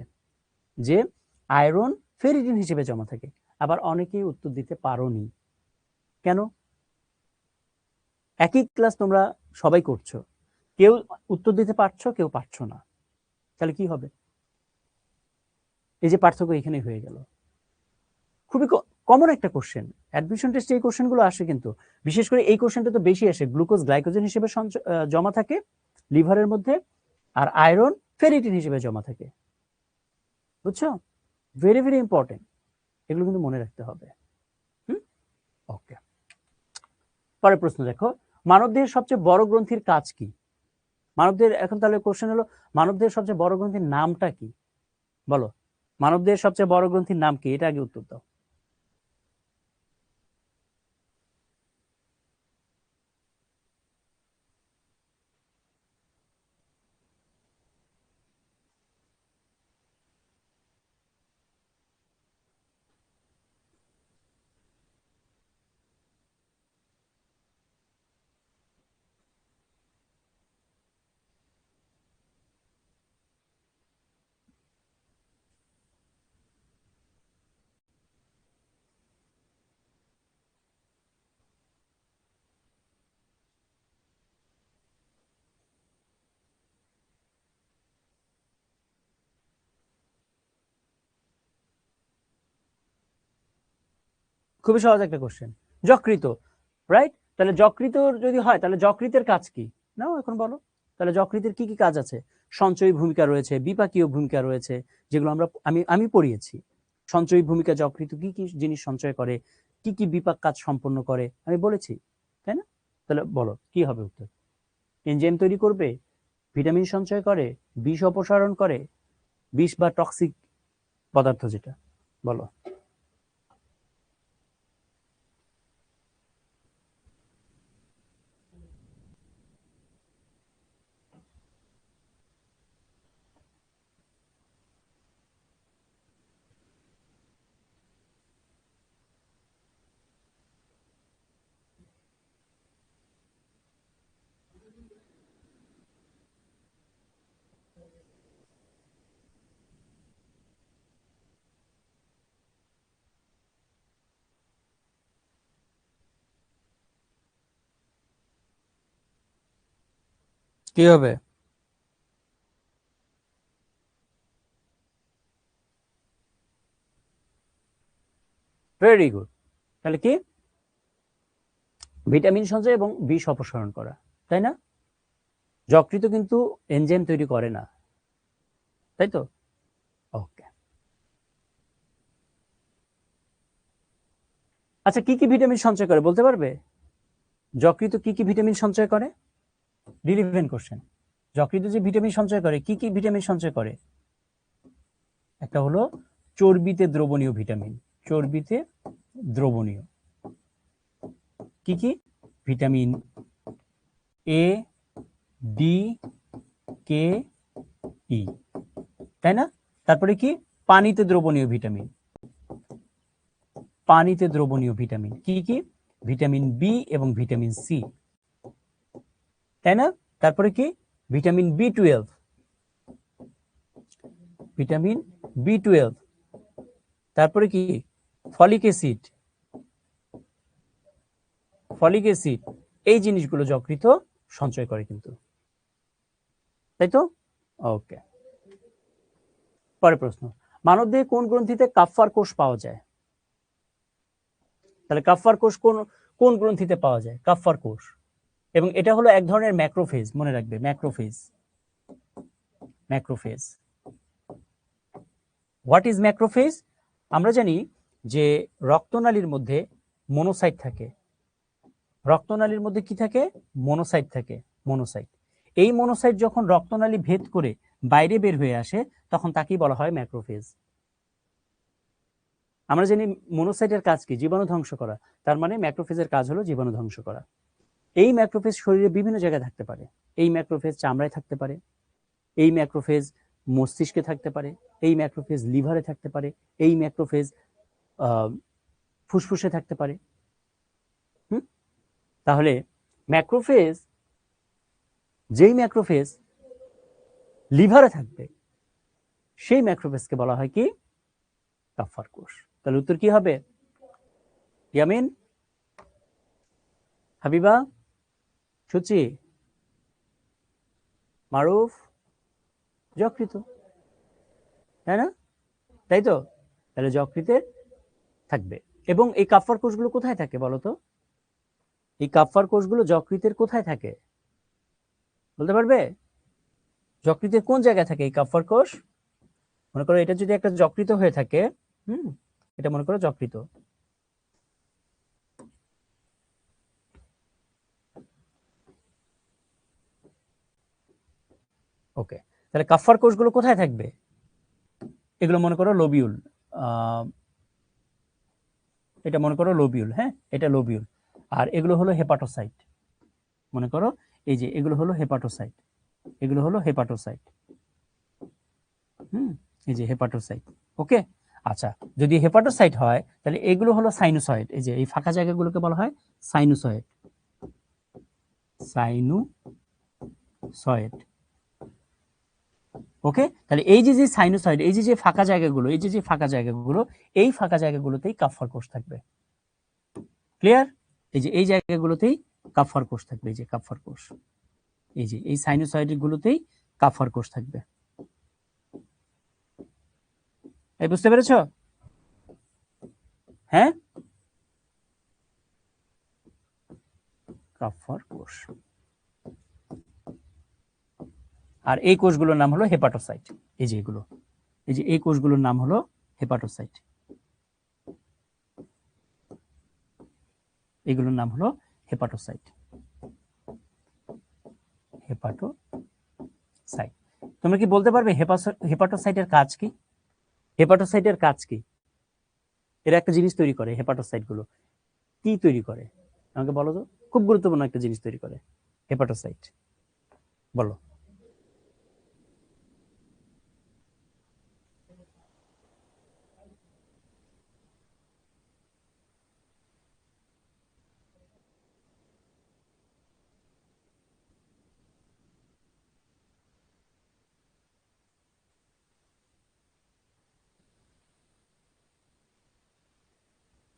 যে আয়রন ফেরিটিন হিসেবে জমা থাকে, আবার অনেকেই উত্তর দিতে পারোনি। কেন? একই ক্লাস তোমরা সবাই করছো, কেউ উত্তর দিতে পারছো, কেউ পারছো না। তাহলে কি হবে? এই যে পার্থক্য এখানেই হয়ে গেল। খুবই কমন একটা কোশ্চেন, অ্যাডমিশন টেস্টে এই কোশ্চেনগুলো আসে, কিন্তু বিশেষ করে এই কোশ্চেনটা তো বেশি আসে। গ্লুকোজ গ্লাইকোজেন হিসেবে জমা থাকে লিভারের মধ্যে, আর আয়রন ফেরিটিন হিসেবে জমা থাকে। বুঝছো? ভেরি ভেরি ইম্পর্টেন্ট, এগুলো কিন্তু মনে রাখতে হবে। ওকে, পরের প্রশ্ন দেখো, মানবদেহের সবচেয়ে বড় গ্রন্থির কাজ কি? মানবদেহের, এখন তাহলে কোশ্চেন হলো, মানবদেহের সবচেয়ে বড় গ্রন্থির নামটা কি? বলো, মানবদেহের সবচেয়ে বড় গ্রন্থির নাম কি? এটা আগে উত্তর দাও। খুবই সহজ একটা কোশ্চেন। যকৃত, রাইট? তাহলে যকৃত যদি হয় তাহলে যকৃতের কাজ কি নাও এখন বলো। তাহলে যকৃতের কি কি কাজ আছে? সঞ্চয়ী ভূমিকা রয়েছে, বিপাকীয় ভূমিকা রয়েছে, যেগুলো আমি পড়িয়েছি। সঞ্চয়ী ভূমিকা যকৃত কি কি জিনিস সঞ্চয় করে, কি কি বিপাক কাজ সম্পন্ন করে আমি বলেছি, তাই না? তাহলে বলো কি হবে উত্তর? এনজাইম তৈরি করবে, ভিটামিন সঞ্চয় করে, বিষ অপসারণ করে, বিষ বা টক্সিক পদার্থ যেটা, বলো। কি হবে? Very good. তাহলে কি? ভিটামিন সঞ্চয় এবং বিষ অপসারণ করা, তাই না? যকৃত কিন্তু এনজাইম তৈরি করে না, তাই তো? ওকে। আচ্ছা, কি কি ভিটামিন সঞ্চয় করে বলতে পারবে? যকৃত কি কি ভিটামিন সঞ্চয় করে? Relevant question. যকৃত যে ভিটামিন সঞ্চয় করে, কি কি ভিটামিন সঞ্চয় করে? একটা হলো চর্বিতে দ্রবণীয় ভিটামিন, চর্বিতে দ্রবণীয়। কি কি? ভিটামিন এ, ডি, কে, ই, তাই না? তারপরে কি? পানিতে দ্রবণীয় ভিটামিন, পানিতে দ্রবণীয় ভিটামিন কি কি? ভিটামিন বি এবং ভিটামিন সি, তাই না? তারপরে কি? Vitamin বি12, vitamin বি12। তারপরে কি? Folic acid, folic acid. এই জিনিসগুলো যকৃত সঞ্চয় করে কিন্তু, তাই তো? ওকে। পরের প্রশ্ন, মানবদেহে কোন গ্রন্থিতে কাফ্ফার কোষ পাওয়া যায়? তাহলে কাফ্ফার কোষ কোন কোন গ্রন্থিতে পাওয়া যায়? কাফ্ফার কোষ। এবং এটা হলো এক ধরনের ম্যাক্রোফেজ, মনে রাখবে, macrophage. Macrophage. What is macrophage? আমরা জানি যে রক্তনালীর মধ্যে মনোসাইট থাকে। রক্তনালীর মধ্যে কি থাকে? মনোসাইট থাকে, মনোসাইট। এই মনোসাইট যখন রক্তনালী ভেদ করে বাইরে বের হয়ে আসে তখন তাকেই বলা হয় ম্যাক্রোফেজ। আমরা জানি মনোসাইটের কাজ কি? জীবাণু ধ্বংস করা। তার মানে ম্যাক্রোফেজের কাজ হলো জীবাণু ধ্বংস করা। এই ম্যাক্রোফেজ শরীরে বিভিন্ন জায়গায় থাকতে পারে। এই ম্যাক্রোফেজ চামড়ায় থাকতে পারে, এই ম্যাক্রোফেজ মস্তিষ্কে থাকতে পারে, এই ম্যাক্রোফেজ লিভারে থাকতে পারে, এই ম্যাক্রোফেজ ফুসফুসে থাকতে পারে। তাহলে ম্যাক্রোফেজ, যেই ম্যাক্রোফেজ লিভারে থাকবে সেই ম্যাক্রোফেজকে বলা হয় কি? কাফ্ফার কোষ। তাহলে উত্তর কি হবে? ইয়ামিন, হাবিবা, সুচি, মারুফ? যকৃত, তাই না? তাই তো? তাহলে যকৃতে থাকবে। এবং এই কাফ্ফার কোষগুলো কোথায় থাকে বলো তো? এই কাফ্ফার কোষগুলো যকৃতের কোথায় থাকে বলতে পারবে? যকৃতের কোন জায়গায় থাকে এই কাফ্ফার কোষ? মনে করো এটা যদি একটা যকৃত হয়ে থাকে, এটা মনে করো যকৃত। ওকে, তাহলে কাফ্ফার কোষগুলো কোথায় থাকবে? এগুলো মনে করো লোবিউল, এটা মনে করো লোবিউল, হ্যাঁ, এটা লোবিউল। আর এগুলো হলো হেপাটোসাইট। মনে করো এই যে এগুলো হলো হেপাটোসাইট, এগুলো হলো হেপাটোসাইট। এই যে হেপাটোসাইট। ওকে। আচ্ছা, যদি হেপাটোসাইট হয় তাহলে এগুলো হলো সাইনোসয়েড। এই যে এই ফাঁকা জায়গাগুলোকে বলা হয় সাইনোসয়েড, সাইনোসয়েড। ওকে, তাহলে এই যে সাইনোসয়েড, এই যে ফাঁকা জায়গাগুলো, এই যে ফাঁকা জায়গাগুলো, এই ফাঁকা জায়গাগুলোতেই কাফ্ফার কোষ থাকবে। ক্লিয়ার? এই যে এই জায়গাগুলোতেই কাফ্ফার কোষ থাকবে, এই যে কাফ্ফার কোষ, এই যে এই সাইনোসয়েড গুলোতেই কাফ্ফার কোষ থাকবে। এই বুঝতে পেরেছো? হ্যাঁ, কাফার কোষ। আর এই কোষগুলোর নাম হলো হেপাটোসাইট। এই যে এগুলো, এই যে এই কোষগুলোর নাম হলো হেপাটোসাইট। এগুলোর নাম হলো হেপাটোসাইট। হেপাটোসাইট। তোমরা কি বলতে পারবে হেপাটোসাইটের কাজ কি? হেপাটোসাইটের কাজ কি? এরা একটা জিনিস তৈরি করে, হেপাটোসাইট গুলো কি তৈরি করে আমাকে বলো তো। খুব গুরুত্বপূর্ণ একটা জিনিস তৈরি করে হেপাটোসাইট, বলো।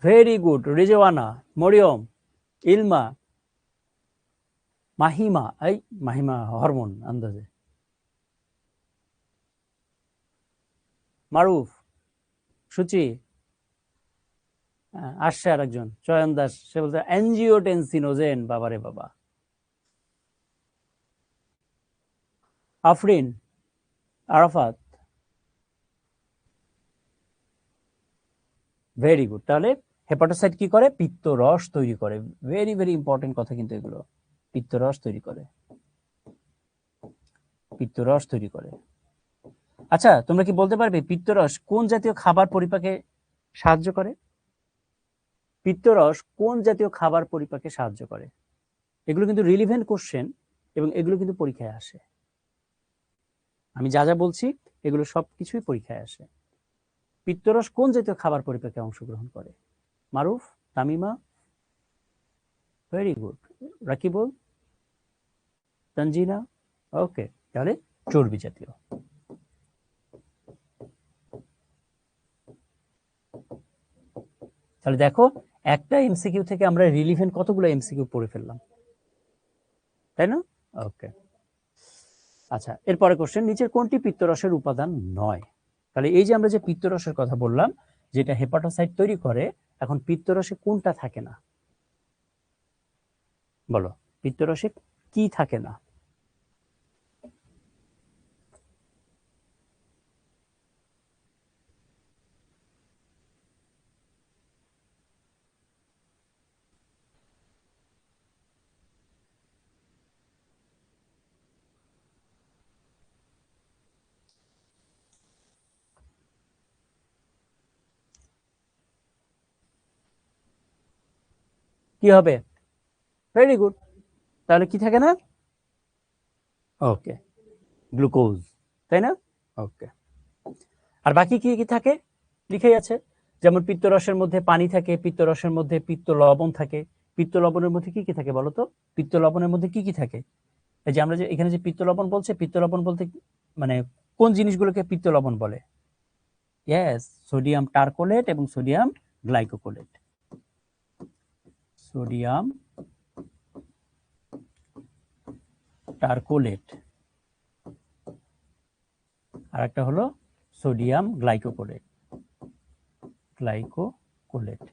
Very good. রিজওয়ানা, মরিয়ম, ইলমা, মাহিমা। এই মাহিমা হরমোন আন্দাজে। মারুফ, সুচি, আসছে আরেকজন চয়ন দাস, সে বলছে অ্যাঞ্জিওটেনসিনোজেন। বাবারে বাবা। Afrin, Arafat, very good. তাহলে হেপাটোসাইট কি করে? পিত্তরস তৈরি করে। ভেরি ভেরি ইম্পর্টেন্ট কথা কিন্তু এগুলো। পিত্তরস তৈরি করে, পিত্তরস তৈরি করে। আচ্ছা, তোমরা কি বলতে পারবে পিত্তরস কোন জাতীয় খাবার পরিপাকে সাহায্য করে? পিত্তরস কোন জাতীয় খাবার পরিপাকে সাহায্য করে? এগুলো কিন্তু রিলিভেন্ট কোশ্চেন এবং এগুলো কিন্তু পরীক্ষায় আসে। আমি যা যা বলছি এগুলো সবকিছুই পরীক্ষায় আসে। পিত্তরস কোন জাতীয় খাবার পরিপাকে অংশগ্রহণ করে? মারুফ, তামিমা, ভেরি গুড। রাকিবুল, তানজিনা, ওকে। তাহলে চর্বি জাতীয়। তাহলে দেখো, একটা এমসিকিউ থেকে আমরা রিলিভেন্ট কতগুলো এমসিকিউ পড়ে ফেললাম, তাই না? ওকে। আচ্ছা, এরপরে কোশ্চেন, নিচের কোনটি পিত্তরসের উপাদান নয়? তাহলে এই যে আমরা যে পিত্তরসের কথা বললাম, যেটা হেপাটোসাইট তৈরি করে, এখন পিত্তরসে কোনটা থাকে না বলো? পিত্তরসে কি থাকে না? কি হবে? Very good. তাহলে কি থাকে না? ওকে, গ্লুকোজ, তাই না? ওকে। আর বাকি কি কি থাকে? লিখেই আছে। যেমন পিত্তরসের মধ্যে পানি থাকে, পিত্তরসের মধ্যে পিত্ত লবণ থাকে। পিত্ত লবণের মধ্যে কি কি থাকে বলো তো? পিত্ত লবণের মধ্যে কি কি থাকে? এই যে আমরা যে এখানে যে পিত্ত লবণ বলছে, পিত্ত লবণ বলতে মানে কোন জিনিসগুলোকে পিত্ত লবণ বলে? ইয়েস, সোডিয়াম টারকোলেট এবং সোডিয়াম গ্লাইকোকোলেট। সোডিয়াম টারকোলেট, আর একটা হলো সোডিয়াম গ্লাইকোকোলেট। গ্লাইকোকোলেট,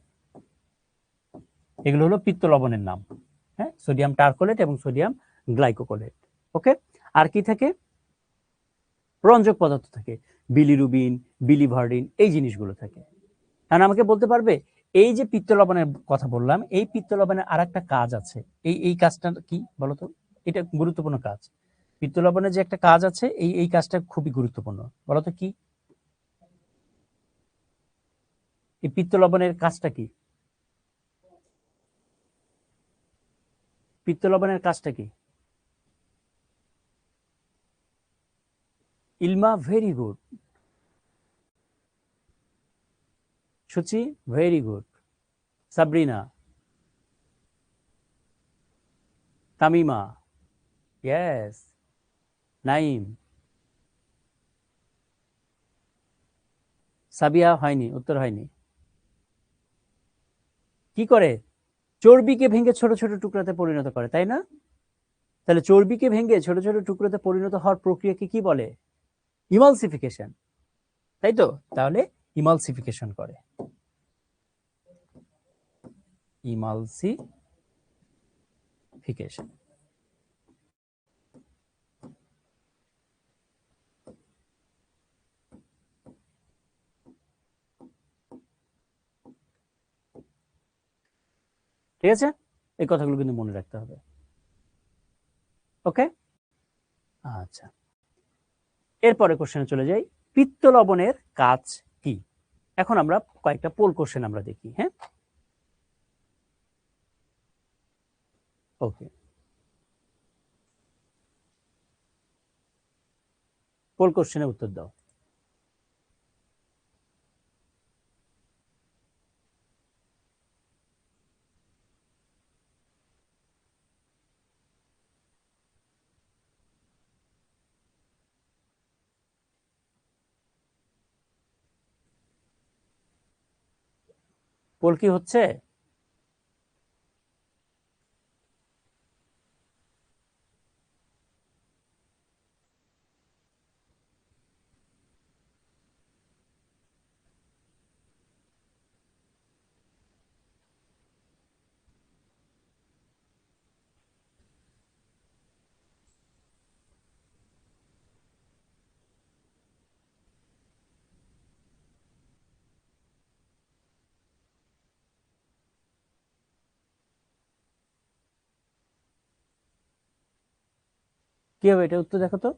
এগুলো হলো পিত্ত লবণের নাম। হ্যাঁ, সোডিয়াম টারকোলেট এবং সোডিয়াম গ্লাইকোকোলেট। ওকে। আর কি থাকে? রঞ্জক পদার্থ থাকে, বিলিরুবিন, বিলিভার্ডিন, এই জিনিসগুলো থাকে। কারণ আমাকে বলতে পারবে এই যে পিত্ত লবণের কথা বললাম, এই পিত্ত লবণের আর একটা কাজ আছে, এই কাজটা কি বলতো? এটা গুরুত্বপূর্ণ কাজ। পিত্ত লবণের যে একটা কাজ আছে, এই কাজটা খুবই গুরুত্বপূর্ণ, বলতো কি? এই পিত্ত লবণের কাজটা কি? পিত্ত লবণের কাজটা কি? Ilma, very good. Suchi, very good. Sabrina, Tamima, yes. Naim, Sabiya, হয়নি, উত্তর হয়নি। কি করে? চর্বিকে ভেঙে ছোট ছোট টুকরাতে পরিণত করে, তাই না? তাহলে চর্বিকে ভেঙে ছোট ছোট টুকরোতে পরিণত হওয়ার প্রক্রিয়াকে কি বলে? ইমালসিফিকেশন, তাই তো? তাহলে ইমালসিফিকেশন করে। Emulsification identification. ঠিক আছে, এই কথাগুলো কিন্তু মনে রাখতে হবে। ওকে, আচ্ছা, এরপরে কোশ্চেনে চলে যাই। পিত্ত লবণের কাজ কি? এখন আমরা কয়েকটা পোল কোশ্চেন আমরা দেখি। হ্যাঁ, ওকে, পোল কোশ্চেনের উত্তর দাও। পোল কি হচ্ছে? কি হবে এটা? উত্তর দেখো তো।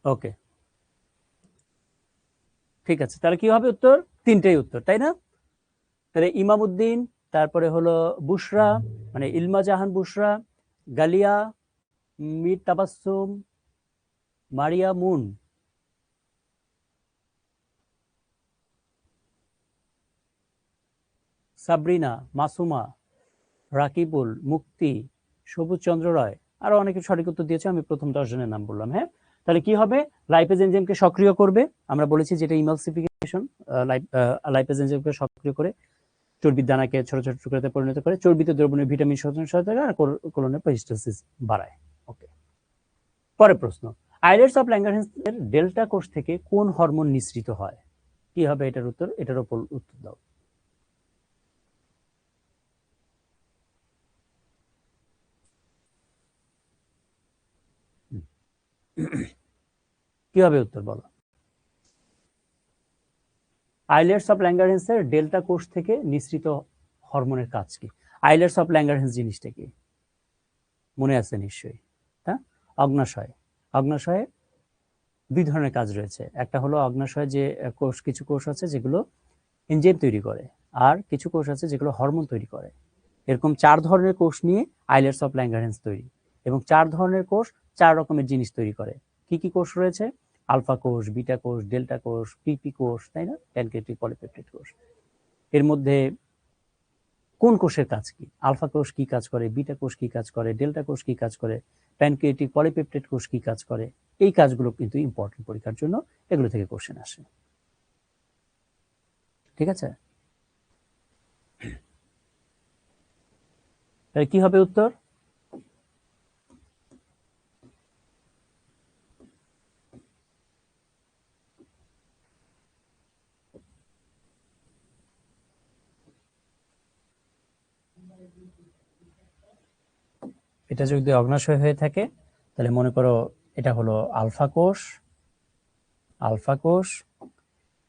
ওকে, ঠিক আছে, তাহলে কি হবে উত্তর? তিনটেই উত্তর, তাই না? তাহলে ইমামউদ্দিন, তারপরে হলো বুশরা, মানে ইলমা জাহান বুশরা, গালিয়া, মীর তাবাসসুম, মারিয়া মুন, সাবরিনা, মাসুমা, রাকিবুল, মুক্তি, সবুজ চন্দ্র রায়, আরো অনেকে সঠিক উত্তর দিয়েছে। আমি প্রথম 10 জনের নাম বললাম। হ্যাঁ, তাহলে কি হবে? লাইপেজ এনজাইমকে সক্রিয় করবে। আমরা বলেছি যেটা ইমালসিফিকেশন, লাইপেজ এনজাইমকে সক্রিয় করে চর্বির দানাকে ছোট ছোট টুকরাতে পরিণত করে, চর্বিত দ্রবণের ভিটামিন শোষণ সহায়তা করে, আর কোলনের পেরিস্টালসিস বাড়ায়। ওকে, পরের প্রশ্ন। আইলেটস অফ ল্যাঙ্গারহ্যান্সের ডেল্টা কোষ থেকে কোন হরমোন নিঃসৃত হয়? কি হবে এটার উত্তর? এটার উপর উত্তর দাও। কি হবে উত্তর বলো? আইলেটস অফ ল্যাঙ্গারহ্যান্সের ডেল্টা কোষ থেকে নিঃসৃত হরমোনের কাজ কি? আইলেটস অফ ল্যাঙ্গারহ্যান্স জিনিসটা কি মনে আছে নিশ্চয়ই? হ্যাঁ, অগ্নাশয়। অগ্নাশয়ে দুই ধরনের কাজ রয়েছে। একটা হলো অগ্নাশয় যে কোষ, কিছু কোষ আছে যেগুলো এনজাইম তৈরি করে, আর কিছু কোষ আছে যেগুলো হরমোন তৈরি করে। এরকম 4 ধরনের কোষ নিয়ে আইলেটস অফ ল্যাঙ্গারহ্যান্স তৈরি, এবং 4 ধরনের কোষ 4 রকমের জিনিস তৈরি করে। কি কি কোষ রয়েছে? আলফা কোষ, বিটা কোষ, ডেল্টা কোষ, পিপি কোষ, তাই না, প্যানক্রিয়াটিক পলিপেপটাইড কোষ। এর মধ্যে কোন কোষের কাজ কি? আলফা কোষ কি কাজ করে, বিটা কোষ কি কাজ করে, ডেল্টা কোষ কি কাজ করে, প্যানক্রিয়াটিক পলিপেপটাইড কোষ কি কাজ করে? এই কাজগুলো কিন্তু ইম্পর্টেন্ট পরীক্ষার জন্য, এগুলো থেকে কোশ্চেন আসে। ঠিক আছে, তাহলে কি হবে উত্তর? এটা যদি অগ্নাশয় হয়ে থাকে তাহলে মনে করো এটা হলো আলফা কোষ, আলফা কোষ,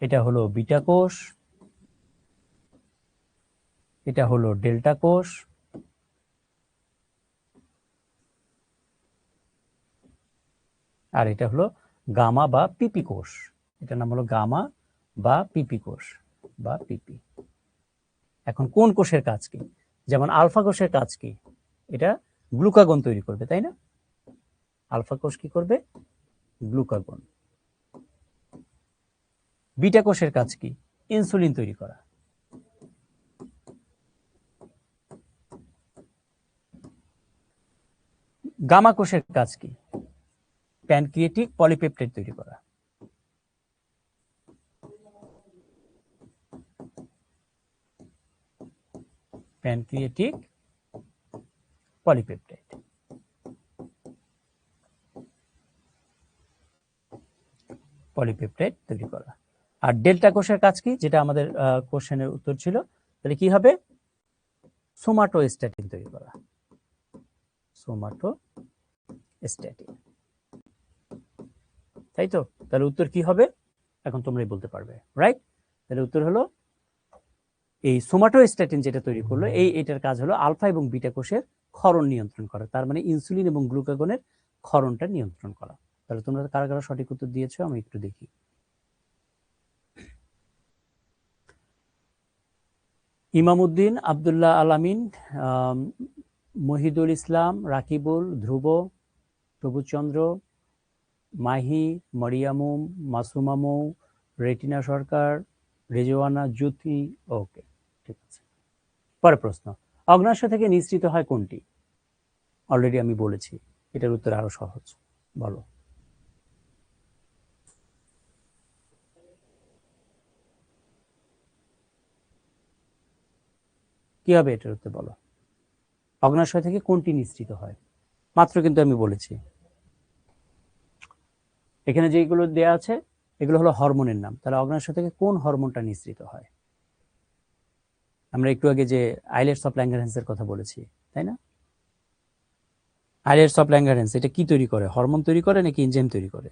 এটা হলো বিটা কোষ, এটা হলো ডেল্টা কোষ, আর এটা হলো গামা বা পিপি কোষ। এটার নাম হলো গামা বা পিপি কোষ বা পিপি। এখন কোন কোষের কাজ কি? যেমন আলফা কোষের কাজ কি? এটা গ্লুকাগন তৈরি করবে, তাই না? আলফা কোষ কি করবে? গ্লুকাগন। বিটা কোষের কাজ কি? ইনসুলিন তৈরি করা। গামা কোষের কাজ কি? প্যানক্রিয়েটিক পলিপেপটাইড তৈরি করা। Pancreatic polypeptide. পলিপেপটাইড তৈরি করা। আর ডেল্টা কোষের কাজ কি, যেটা আমাদের কোশ্চেনের উত্তর ছিল, তাহলে কি হবে? সোমাটোস্ট্যাটিন তৈরি করা। সোমাটোস্ট্যাটিন, তাই তো? তাহলে উত্তর কি হবে এখন তোমরাই বলতে পারবে, রাইট? তাহলে উত্তর হলো এই সোমাটোস্ট্যাটিন যেটা তৈরি করলো, এটার কাজ হলো আলফা এবং বিটা কোষের ক্ষরণ নিয়ন্ত্রণ করা, তার মানে ইনসুলিন এবং গ্লুকাগনের ক্ষরণটা নিয়ন্ত্রণ করা। তাহলে তোমরা কারা কারা সঠিক উত্তর দিয়েছো আমি একটু দেখি। ইমামউদ্দিন, আব্দুল্লাহ আলামিন, মহিদুল ইসলাম, রাকিবুল, ধ্রুব, প্রভুচন্দ্র, মাহি, মরিয়ামুম, মাসুমা মৌ, রেটিনা সরকার, রেজওয়ানা জ্যোতি। ওকে, ঠিক আছে। পরের প্রশ্ন, অগ্ন্যাশয় থেকে নিঃসৃত হয় কোনটি? অলরেডি আমি বলেছি, এটার উত্তর আরো সহজ। বলো কি হবে এটার উত্তর, বলো। অগ্ন্যাশয় থেকে কোনটি নিঃসৃত হয়? মাত্র কিন্তু আমি বলেছি। এখানে যেগুলো দেয়া আছে এগুলো হলো হরমোনের নাম, তাহলে অগ্ন্যাশয় থেকে কোন হরমোনটা নিঃসৃত হয়? আমরা একটু আগে যে আইলেটস অফ ল্যাঙ্গারহ্যান্সের কথা বলেছি, তাই না? আইলেটস অফ ল্যাঙ্গারহ্যান্স এটা কি তৈরি করে? হরমোন তৈরি করে নাকি এনজাইম তৈরি করে?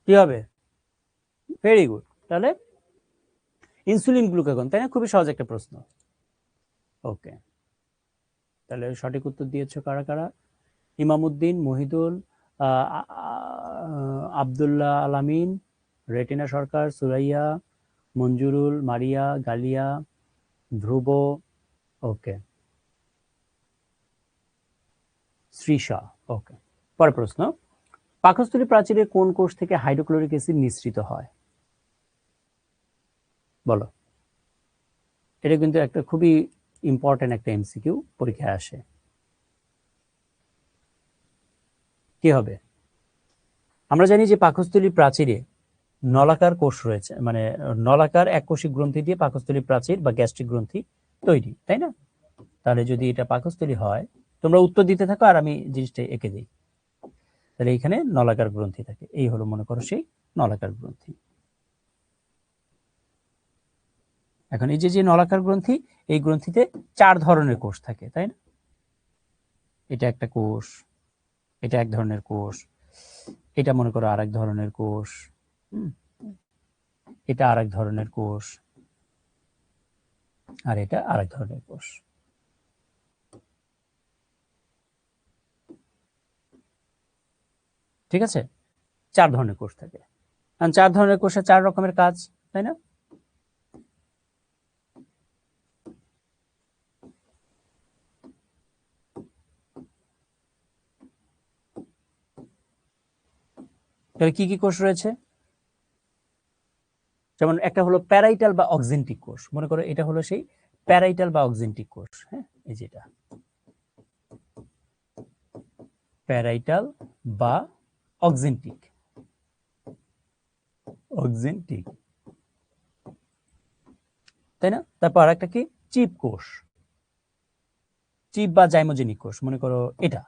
কি হবে? Very good. তাহলে ইনসুলিন গ্লুকাগন, তাই না? খুবই সহজ একটা প্রশ্ন। ওকে, তাহলে সঠিক উত্তর দিয়েছো কারা কারা? ইমামউদ্দিন, মহিদুল, আব্দুল্লাহ আলামিন, রেটিনা সরকার, সুরাইয়া, মঞ্জুরুল, মারিয়া, গালিয়া, ধ্রুব, ওকে, শ্রীষা। ওকে, পরের প্রশ্ন, পাকস্থলী প্রাচীরের কোন কোষ থেকে হাইড্রোক্লোরিক অ্যাসিড নিঃসৃত হয়? বলো। এটা কিন্তু একটা খুবই ইম্পর্টেন্ট একটা এমসিকিউ, পরীক্ষায় আসে। কি হবে? আমরা জানি যে পাকস্থলী প্রাচীরে নলাকার কোষ রয়েছে, মানে নলাকার এককোষী গ্রন্থি দিয়ে পাকস্থলী প্রাচীর বা গ্যাস্ট্রিক গ্রন্থি তৈরি, তাই না? তাহলে যদি এটা পাকস্থলী হয়, তোমরা উত্তর দিতে থাকো আর আমি জিনিসটা এঁকে দিই। তাহলে এখানে নলাকার গ্রন্থি থাকে, এই হলো মনে করো সেই নলাকার গ্রন্থি। এখন এই যে যে নলাকার গ্রন্থি, এই গ্রন্থিতে 4 ধরনের কোষ থাকে, তাই না? এটা একটা কোষ, এটা এক ধরনের কোষ, এটা মনে করো আরেক ধরনের কোষ, এটা আরেক ধরনের কোষ, আর এটা আরেক ধরনের কোষ। ঠিক আছে, 4 ধরনের কোষ থাকে। কারণ 4 ধরনের কোষে 4 রকমের কাজ, তাই না? তাহলে কি কি কোষ রয়েছে? যেমন একটা হলো প্যারাইটাল বা অক্সেন্টিক কোষ, মনে করো এটা হলো সেই প্যারাইটাল বা অক্সেন্টিক কোষ। হ্যাঁ, এই যেটা প্যারাইটাল বা অক্সেন্টিক, অক্সেন্টিক, তাই না? তারপর আরেকটা কি, চিপ কোষ, চিপ বা জাইমোজেনিক কোষ, মনে করো এটা,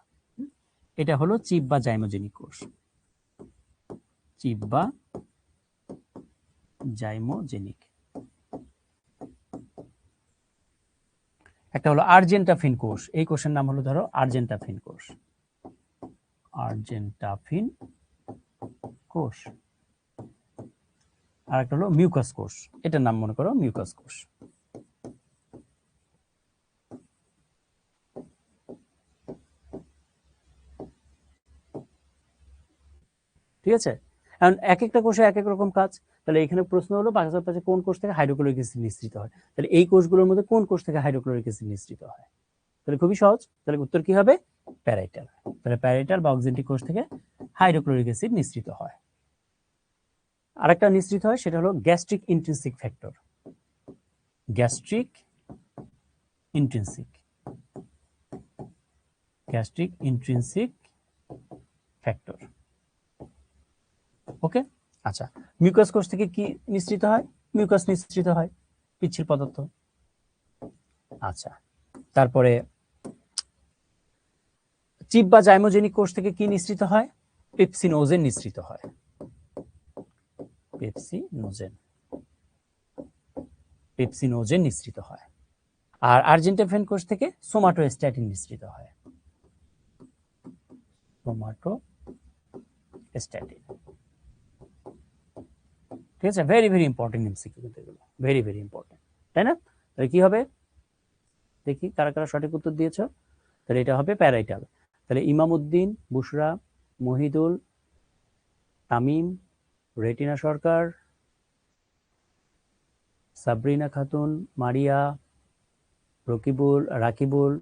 এটা হলো চিপ বা জাইমোজেনিক কোষ, চিপ বা জাইমোজেনিক। একটা হলো আর্জেন্টাফিন কোষ, এই কোষের নাম হলো ধরো আর্জেন্টাফিন কোষ, আর্জেন্টাফিন কোষ। আর একটা হলো মিউকাস কোষ, এটার নাম মনে করো মিউকাস কোষ। ঠিক আছে, কারণ এক একটা কোষে এক এক রকম কাজ। তাহলে এখানে প্রশ্ন হলো পাশাপাশি কোন কোষ থেকে হাইড্রোক্লোরিক অ্যাসিড নিঃসৃত হয়, তাহলে এই কোষগুলোর মধ্যে কোন কোষ থেকে হাইড্রোক্লোরিক অ্যাসিড নিঃসৃত হয়? তাহলে খুবই সহজ, তাহলে উত্তর কি হবে? প্যারাইটাল। তাহলে প্যারাইটাল বা অক্সেন্টিক কোষ থেকে হাইড্রোক্লোরিক অ্যাসিড নিঃসৃত হয়। আরেকটা নিঃসৃত হয় সেটা হলো gastric intrinsic factor, gastric intrinsic, gastric intrinsic factor. Okay, আচ্ছা, মিউকাস কোষ থেকে কি নিঃসৃত হয়? মিউকাস নিঃসৃত হয়, পিচ্ছিল পদার্থ। আচ্ছা, তারপরে চিপ বা জাইমোজেনিক কোষ থেকে কি নিঃসৃত হয়? পেপসিনোজেন নিঃসৃত হয়, পেপসিনোজেন, পেপসিনোজেন নিঃসৃত হয়। আর আর্জেন্টাফিন কোষ থেকে সোমাটোস্ট্যাটিন নিঃসৃত হয়, সোমাটোস্ট্যাটিন। ঠিক আছে, ভেরি ভেরি ইম্পর্টেন্ট এমসিকিউ কিন্তু এগুলো, ভেরি ভেরি ইম্পর্টেন্ট, তাই না? তাহলে কি হবে দেখি কারা কারা সঠিক উত্তর দিয়েছো। তাহলে এটা হবে প্যারাইটাল। তাহলে ইমামউদ্দিন, বুশরা, মহিদুল, তামিম, রেটিনা সরকার, সাবরিনা খাতুন, মারিয়া, রাকিবুল,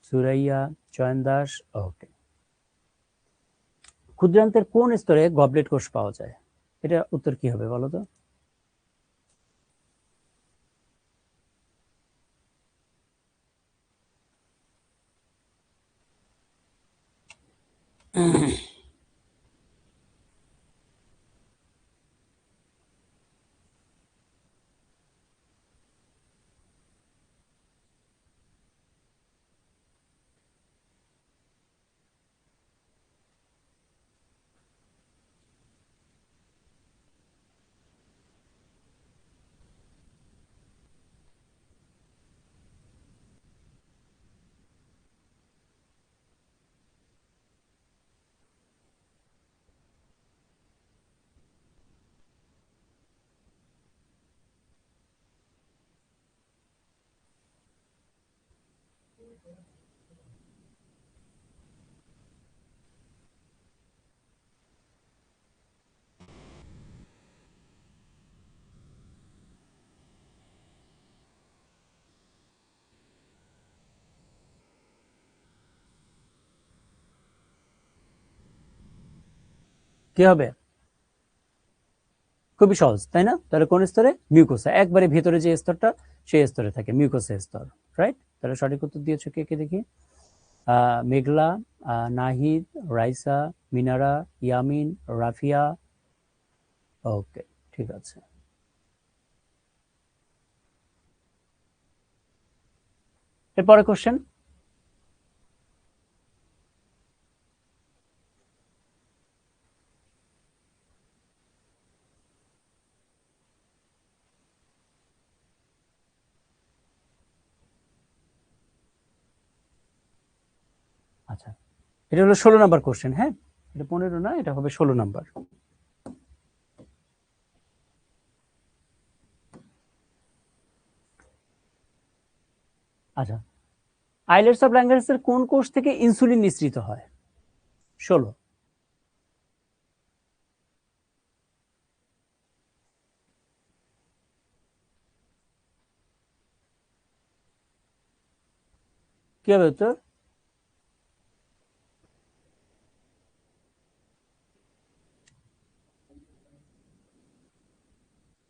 সুরাইয়া, চয়ন দাস। ওকে, ক্ষুদ্রান্তের কোন স্তরে গবলেট কোষ পাওয়া যায়? এটা উত্তর কি হবে বলো তো? কি হবে? খুবই সহজ, তাই না? তাহলে কোন স্তরে? মিউকোসা, একবারে ভেতরে যে স্তরটা সেই স্তরে থাকে, মিউকোসা স্তর। রাইট, তাহলে সঠিক উত্তর দিয়েছো কে কে দেখি। মেঘলা, নাহিদ, রাইসা, মিনারা, ইয়ামিন, রাফিয়া। ওকে, ঠিক আছে। এরপরে কোশ্চেন, আচ্ছা, এটা হলো 16 নম্বর কোশ্চেন। হ্যাঁ, এটা 15 না, এটা হবে 16 নম্বর। আচ্ছা, আইলেটস অফ ল্যাঙ্গার্হ্যান্সের কোন কোষ থেকে ইনসুলিন নিঃসৃত হয়? 16। কি হবে উত্তর?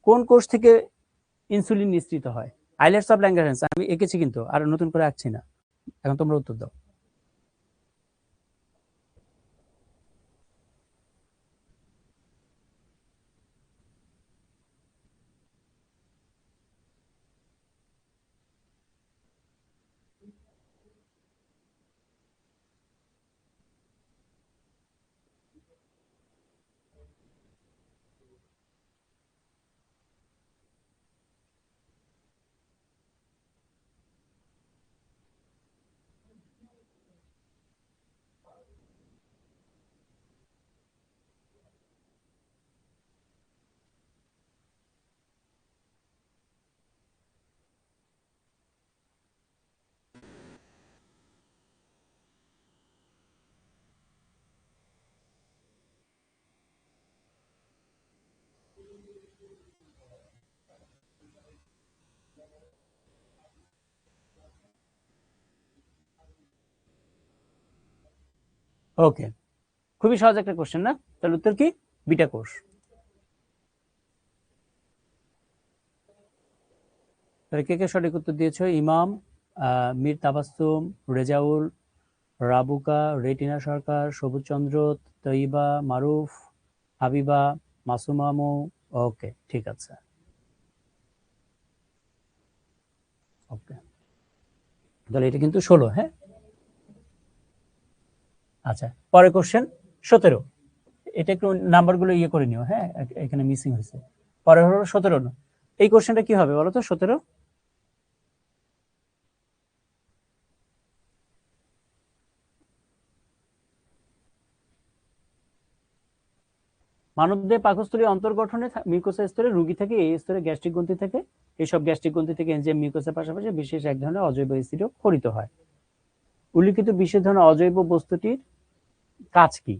কোন কোষ থেকে ইনসুলিন নিঃসৃত হয়? আইলেটস অফ ল্যাঙ্গারহ্যান্স আমি এঁকেছি কিন্তু আর নতুন করে আঁকছি না। এখন তোমরা উত্তর দাও। ওকে, খুবই সহজ একটা কোশ্চেন না? তাহলে উত্তর কি? বিটা কোষ। তাহলে কে কে সঠিক উত্তর দিয়েছো? ইমাম, মীর তাবাস্সুম, রেজাউল, রাবুকা, রেটিনা সরকার, সবুজ চন্দ্র, তৈবা, মারুফ, হাবিবা, মাসুমামু। ওকে, ঠিক আছে। ওকে, তাহলে এটা কিন্তু 16। হ্যাঁ, আচ্ছা, পরের কোশ্চেন 17। এটা একটু নাম্বারগুলো ইয়ে করে নিও। হ্যাঁ, এখানে মিসিং হয়েছে। পরে হলো 17। এই কোশ্চেনটা কি হবে বলো তো? 17 মানবদেহ পাকস্থলী অন্তর্গঠনে মিউকোসা স্তরে রোগী থেকে এই স্তরে গ্যাস্ট্রিক গ্রন্থি থেকে, এইসব গ্যাস্ট্রিক গ্রন্থি থেকে এনজাইম মিউকোসার পাশাপাশি বিশেষ এক ধরনের অজৈব অ্যাসিডও খরিত হয়। উল্লিখিত বিশেষ ধরনের অজৈব বস্তুটির কাজ কি?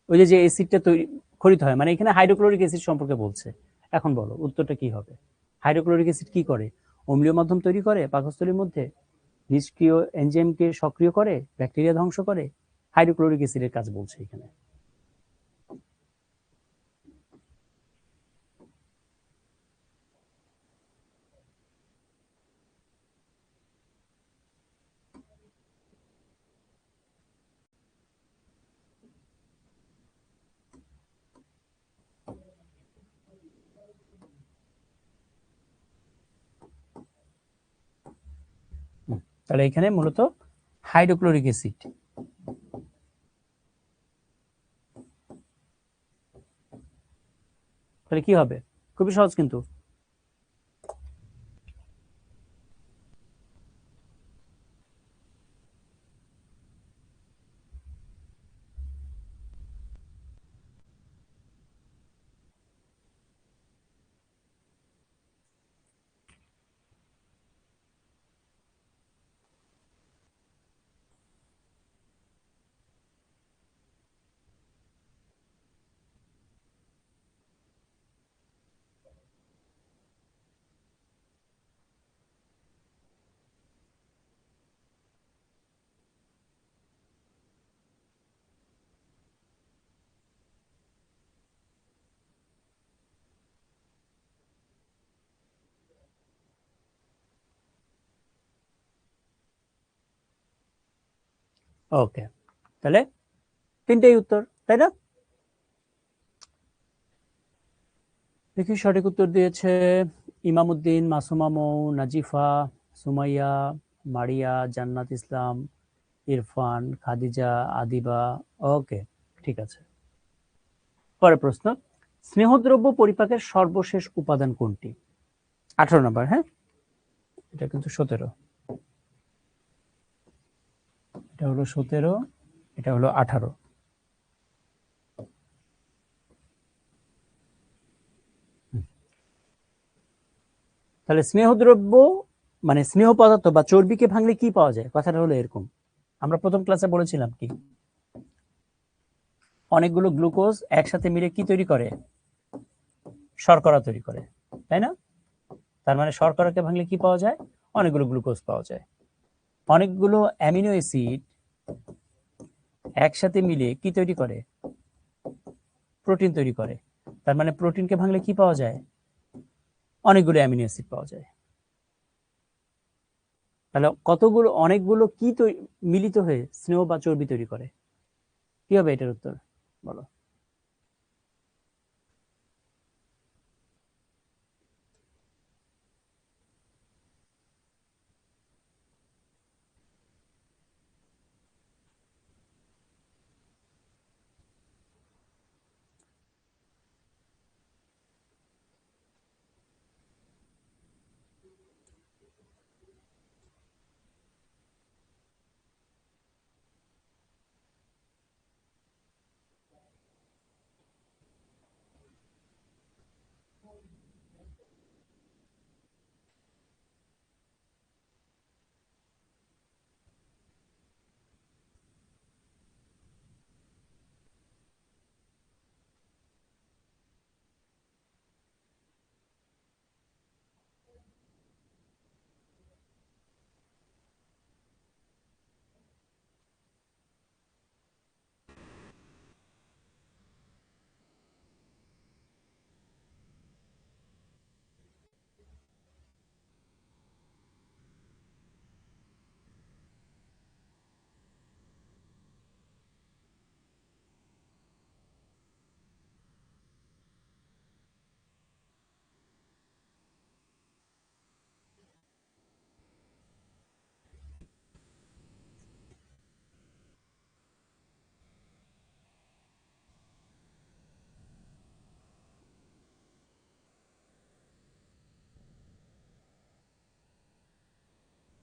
ওই যে অ্যাসিডটা তৈরি খরিত হয়, মানে এখানে হাইড্রোক্লোরিক অ্যাসিড সম্পর্কে বলছে। এখন বলো উত্তরটা কি হবে? হাইড্রোক্লোরিক অ্যাসিড কি করে? অম্লীয় মাধ্যম তৈরি করে পাকস্থলীর মধ্যে, নিষ্ক্রিয় এনজাইমকে সক্রিয় করে, ব্যাকটেরিয়া ধ্বংস করে। হাইড্রোক্লোরিক অ্যাসিডের কাজ বলছে এখানে। তাহলে এখানে মূলত হাইড্রোক্লোরিক অ্যাসিড। তাহলে কি হবে? খুবই সহজ কিন্তু। ওকে, তাহলে তিনটেই উত্তর, তাই না? দেখি সঠিক উত্তর দিয়েছে ইমামউদ্দিন, মাসুমা মৌ, নাজিফা, সুমাইয়া, মারিয়া, জান্নাত ইসলাম, ইরফান, খাদিজা, আদিবা। ওকে, ঠিক আছে। পরের প্রশ্ন, স্নেহদ্রব্য পরিপাকের সর্বশেষ উপাদান কোনটি? 18 নম্বর। হ্যাঁ, এটা কিন্তু 17। এটা হলো 17, এটা হলো 18। তাহলে স্নেহদ্রব্য মানে স্নেহ পদার্থ বা চর্বিকে ভাঙলে কি পাওয়া যায়? কথাটা হলো এরকম। আমরা প্রথম ক্লাসে বলেছিলাম কি, অনেকগুলো গ্লুকোজ একসাথে মিলে কি তৈরি করে? শর্করা তৈরি করে, তাই না? তার মানে শর্করাকে ভাঙলে কি পাওয়া যায়? অনেকগুলো গ্লুকোজ পাওয়া যায়। অনেকগুলো অ্যামিনো অ্যাসিড একসাথে মিলে কি তৈরি করে? প্রোটিন তৈরি করে। তার মানে প্রোটিনকে ভাঙলে কি পাওয়া যায়? অনেকগুলো অ্যামিনো অ্যাসিড পাওয়া যায়। তাহলে কতগুলো, অনেকগুলো কি মিলিত হয়ে স্নেহ বা চর্বি তৈরি করে? কি হবে এটার উত্তর বলো?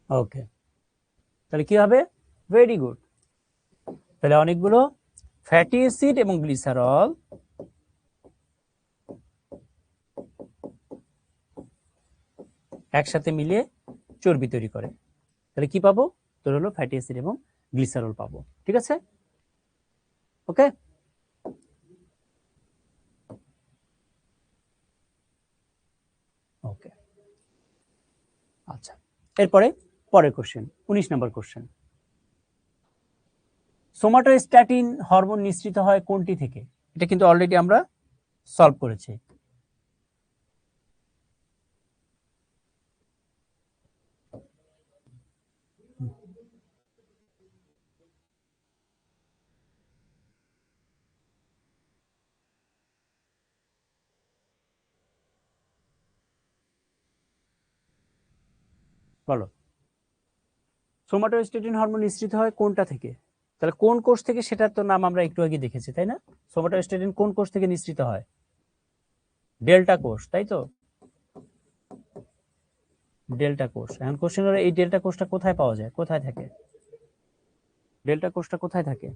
ওকে, তাহলে কি হবে? Very good. তাহলে অনেকগুলো ফ্যাটি অ্যাসিড এবং গ্লিসারল একসাথে মিলে চর্বি তৈরি করে। তাহলে কি পাবো? তোর হলো ফ্যাটি অ্যাসিড এবং গ্লিসারল পাবো। ঠিক আছে, ওকে। ওকে, আচ্ছা, এরপরে পরের কোশ্চেন, 19 নম্বর কোশ্চেন। সোমাটোস্ট্যাটিন হরমোন নিঃসৃত হয় কোনটি থেকে? এটা কিন্তু অলরেডি আমরা সলভ করেছি। বলো, সোমাটোস্ট্যাটিন হরমোন নিঃসৃত হয় কোনটা থেকে? তাহলে কোন কোষ থেকে সেটার তো নাম আমরা একটু আগে দেখেছি, তাই না? সোমাটোস্ট্যাটিন কোন কোষ থেকে নিঃসৃত হয়? ডেল্টা কোষ, তাই তো? ডেল্টা কোষ। এখন কোশ্চেন হলো এই ডেল্টা কোষটা কোথায় পাওয়া যায়, কোথায় থাকে? ডেল্টা কোষটা কোথায় থাকে?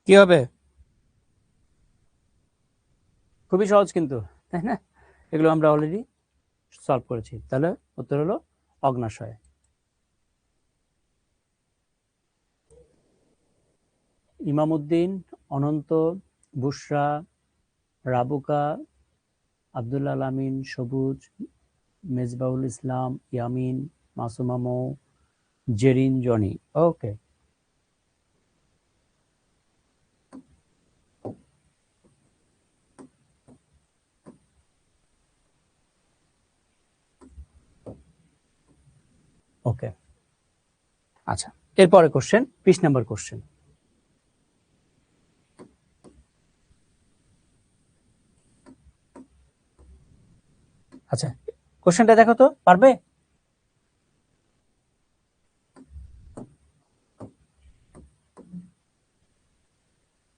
কি হবে? খুবই সহজ কিন্তু, তাই না? এগুলো আমরা অলরেডি সলভ করেছি। তাহলে উত্তর হলো অগ্নাশয়। ইমামউদ্দিন, অনন্ত, বুশরা, রাবুকা, আব্দুল আলামিন, সবুজ, মেজবাউল ইসলাম, ইয়ামিন, মাসুমা মৌ, জেরিন, জনি। ওকে, ওকে, আচ্ছা, এরপরে কোশ্চেন 20 নম্বর কোশ্চেন। আচ্ছা, কোশ্চেনটা দেখো তো, পারবে?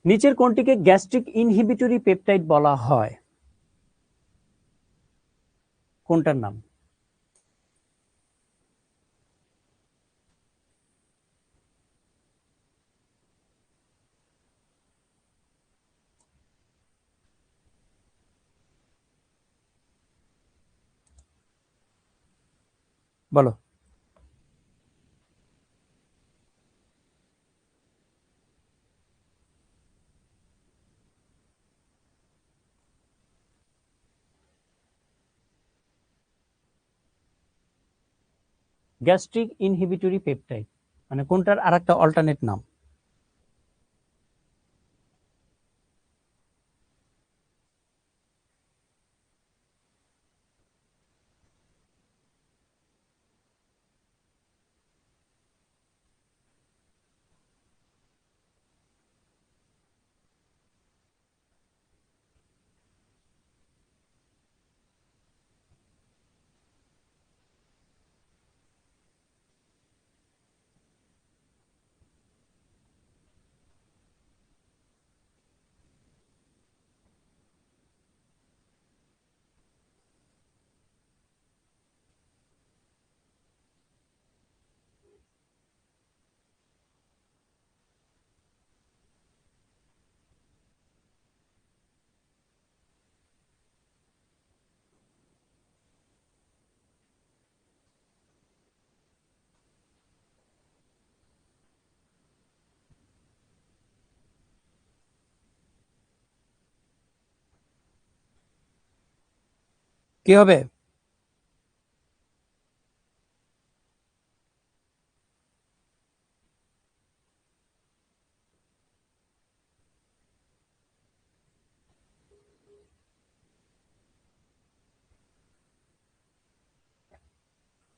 নিচের কোনটিকে গ্যাস্ট্রিক ইনহিবিটরি পেপটাইড বলা হয়? কোনটার নাম? বলো। গ্যাস্ট্রিক ইনহিবিটরি পেপটাইড মানে কোনটার আরেকটা অল্টারনেট নাম? কি হবে?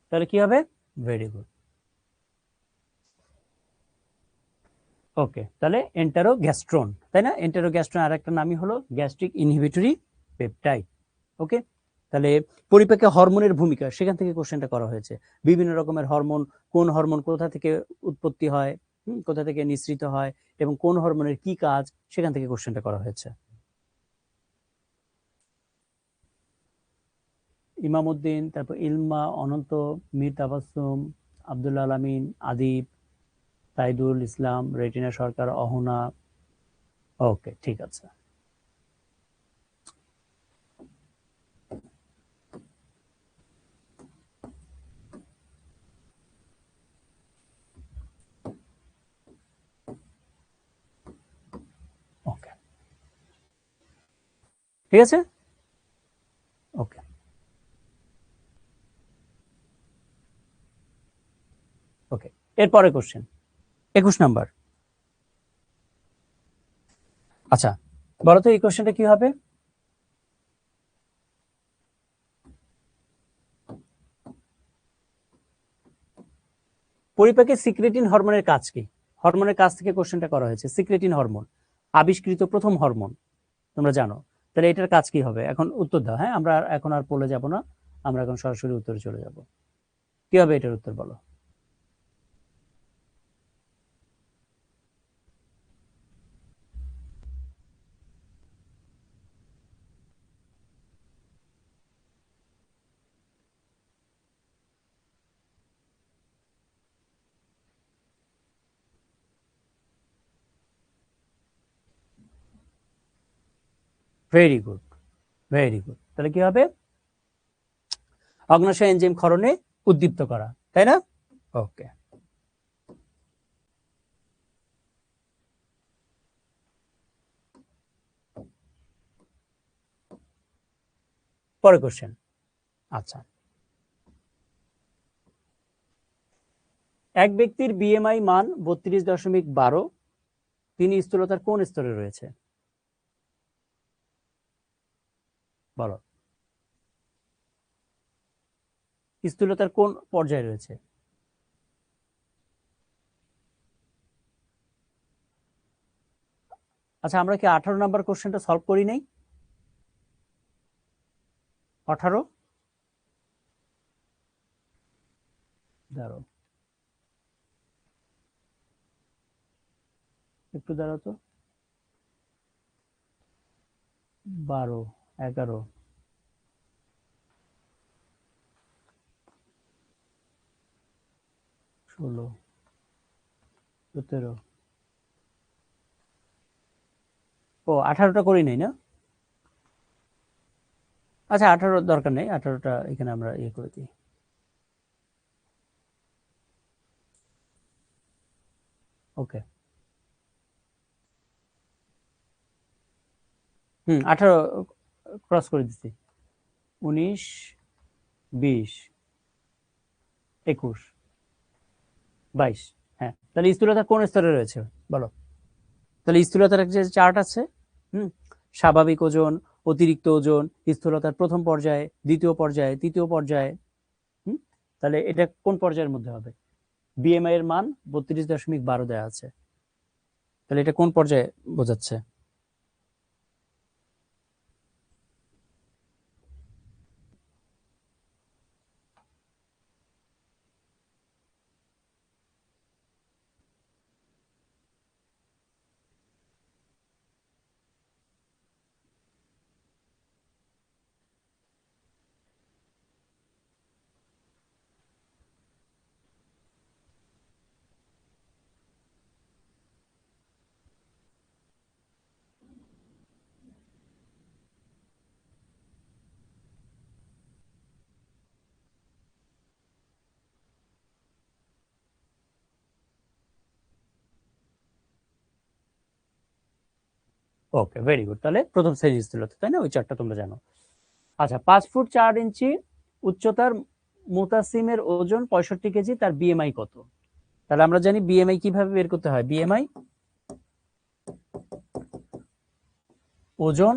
তাহলে কি হবে? Very good. ওকে, তাহলে এন্টারোগ্যাস্ট্রন, তাই না? এন্টারোগ্যাস্ট্রন আর একটা নামই হলো গ্যাস্ট্রিক ইনহিবিটরি পেপটাইড। ওকে, তাহলে পরিপাকে হরমোনের ভূমিকা, সেখান থেকে কোশ্চেনটা করা হয়েছে। বিভিন্ন রকমের হরমোন, কোন হরমোন কোথা থেকে উৎপত্তি হয়, কোথা থেকে নিঃসৃত হয়, এবং কোন হরমোনের কি কাজ, সেখান থেকে কোশ্চেনটা করা হয়েছে। ইমামউদ্দিন, তারপর ইলমা, অনন্ত, মীর তাবাসসুম, আব্দুল আলামিন, আদিব, সাইদুল ইসলাম, রেটিনা সরকার, অহনা। ওকে, ঠিক আছে। ওকে, ঠিক আছে। ওকে, ওকে, এরপরে কোশ্চেন 21 নাম্বার। আচ্ছা, বলো তো এই কোশ্চেনটা কি হবে? পরিপাকে সিক্রেটিন হরমোনের কাজ কি? হরমোনের কাজ থেকে কোশ্চেনটা করা হয়েছে। সিক্রেটিন হরমোন আবিষ্কৃত প্রথম হরমোন, তোমরা জানো। তাহলে এটার কাজ কি হবে? এখন উত্তর দাও। হ্যাঁ, আমরা এখন আর বলে যাব না, আমরা এখন সরাসরি উত্তরে চলে যাব। কি হবে এটার উত্তর, বলো। Very good, very good. তাহলে কি হবে? অগ্নাশয় এনজাইম ক্ষরণে উদ্দীপ্ত করা, তাই না? ওকে, পরে কোশ্চেন। আচ্ছা, এক ব্যক্তির বিএমআই মান 32.12, তিনি স্থূলতার কোন স্তরে রয়েছে? বলো, স্থূলতার কোন পর্যায়ে রয়েছে? আচ্ছা, আমরা কি 18 নাম্বার কোশ্চেনটা সলভ করি নাই? 18 দাঁড়াও, একটু দাঁড়াও তো। 12, 11, 16, 17, ও 18টা করি নাই না? আচ্ছা, 18 দরকার নেই, 18টা এখানে আমরা ইয়ে করে দিই। ওকে, 18 ক্রস করে দিচ্ছি। 19, 20, 21, 22। হ্যাঁ, তাহলে স্থূলতা কোন স্তরে রয়েছে বলো? তাহলে স্থূলতার যে চার্ট আছে, স্বাভাবিক ওজন, অতিরিক্ত ওজন, স্থূলতার প্রথম পর্যায়ে, দ্বিতীয় পর্যায়ে, তৃতীয় পর্যায়ে। তাহলে এটা কোন পর্যায়ের মধ্যে হবে? বিএমআই এর মান 32.12 দেওয়া আছে, তাহলে এটা কোন পর্যায়ে বোঝাচ্ছে? ওকে, ভেরি গুড। তাহলে প্রথম শ্রেণীর স্থূলতা, তাই না? ওই চারটা তোমরা জানো। আচ্ছা, 5 ফুট 4 ইঞ্চি উচ্চতার মুতাসিমের ওজন 65 কেজি, তার বিএমআই কত? তাহলে আমরা জানি বিএমআই কিভাবে বের করতে হয়। বিএমআই ওজন,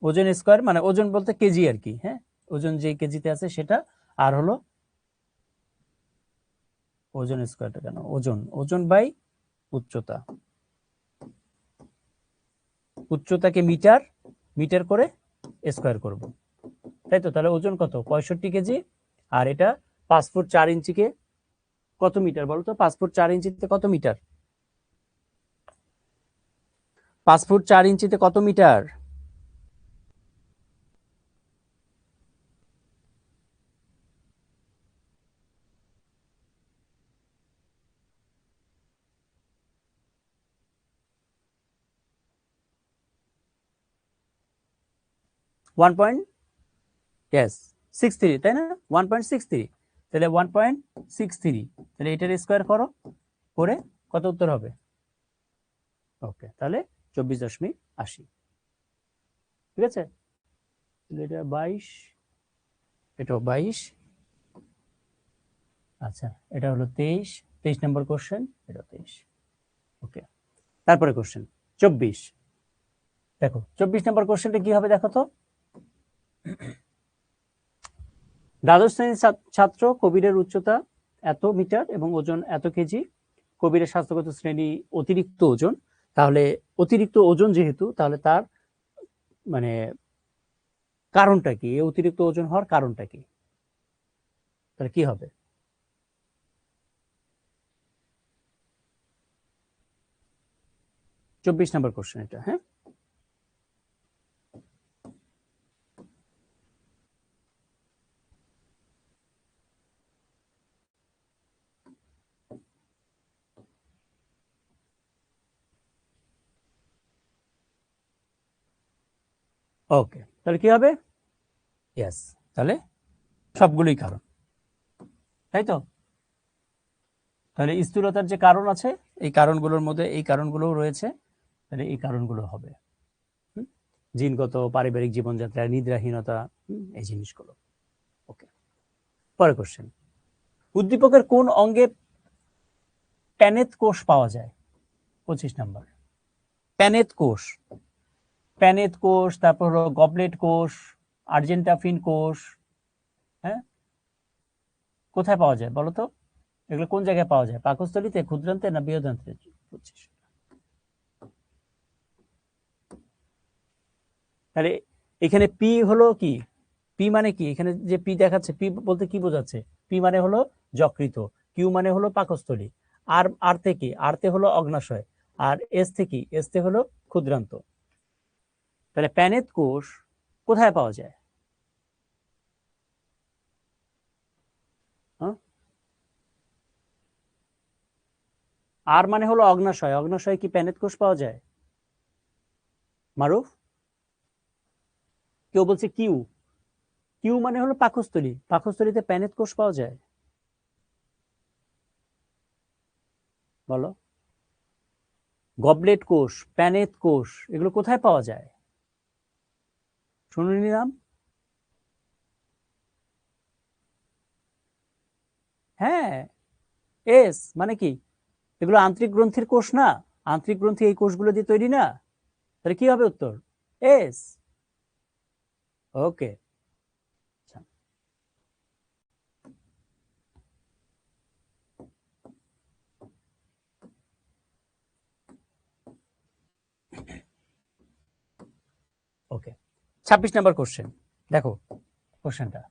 ওজন স্কয়ার, মানে ওজন বলতে কেজি আর কি। হ্যাঁ, ওজন যে কেজিতে আছে সেটা, আর হলো ওজন স্কয়ারটা কেন, ওজন, ওজন বাই উচ্চতা, উচ্চতাকে মিটার, মিটার করে স্কয়ার করব, তাই তো? তাহলে ওজন কত? 65 কেজি। আর এটা 5 ফুট 4 ইঞ্চিকে কত মিটার বলো তো? 5 ফুট 4 ইঞ্চিতে কত মিটার? 5 ফুট 4 ইঞ্চিতে কত মিটার? 1.63, তাই না? 1.63, তাহলে 1.63, তাহলে এটার স্কয়ার করো, করে কত উত্তর হবে? ওকে, তাহলে 24.80। ঠিক আছে, এটা 22, এটাও 22। আচ্ছা, এটা হলো 23 নম্বর কোশ্চেন, এটা 23। ওকে, তারপরে কোশ্চেন 24। দেখো 24 নম্বর কোশ্চেনটা কি হবে দেখো তো। দ্বাদশ শ্রেণীর ছাত্র কবিরের উচ্চতা এত মিটার এবং ওজন এত কেজি। কবিরের স্বাস্থ্যগত শ্রেণী অতিরিক্ত ওজন। তাহলে অতিরিক্ত ওজন যেহেতু, তাহলে তার মানে কারণটা কি? অতিরিক্ত ওজন হওয়ার কারণটা কি? তাহলে কি হবে? চব্বিশ নম্বর কোশ্চেন এটা। হ্যাঁ, ওকে, তাহলে কি হবে? ইয়েস, তাহলে সবগুলোই কারণ, তাই তো? তাহলে স্থূলতার যে কারণ আছে, এই কারণগুলোর মধ্যে এই কারণগুলোও রয়েছে, তাহলে এই কারণগুলো হবে জিনগত, পারিবারিক জীবনযাত্রা, নিদ্রাহীনতা, এই জিনিসগুলো। ওকে, পরের কোশ্চেন। উদ্দীপকের কোন অঙ্গে প্যানেত কোষ পাওয়া যায়? 25 নাম্বার। প্যানেত কোষ, প্যানেত কোষ, তারপর হলো গবলেট কোষ, আর্জেন্টাফিন কোষ। হ্যাঁ, কোথায় পাওয়া যায় বলো তো? এগুলো কোন জায়গায় পাওয়া যায়? পাকস্থলীতে, ক্ষুদ্রান্তে, না বৃহদান্ত্রে? 25। তাহলে এখানে পি হলো কি, পি মানে কি, এখানে যে পি দেখাচ্ছে, পি বলতে কি বোঝাচ্ছে, পি মানে হলো যকৃত, কিউ মানে হলো পাকস্থলী, আর আর থেকে, আর তে হলো অগ্নাশয়, আর এস থেকে, এস তে হলো ক্ষুদ্রান্ত। তাহলে প্যানেত কোষ কোথায় পাওয়া যায়? আর মানে হলো অগ্নাশয়, অগ্নাশয় কি প্যানেত কোষ পাওয়া যায়? মারুফ? কেউ বলছে কিউ, কিউ মানে হলো পাকস্থলী, পাকস্থলীতে প্যানেত কোষ পাওয়া যায়? বলো। গবলেট কোষ, প্যানেত কোষ, এগুলো কোথায় পাওয়া যায়? শুনুনি নাম? হ্যাঁ, এস মানে কি, এগুলো আন্তরিক গ্রন্থির কোষ না? আন্তরিক গ্রন্থি এই কোষগুলো দিয়ে তৈরি না? তাহলে কি হবে উত্তর? এস। ওকে। ওকে, 26 নাম্বার কোশ্চেন, দেখো কোশ্চেনটা।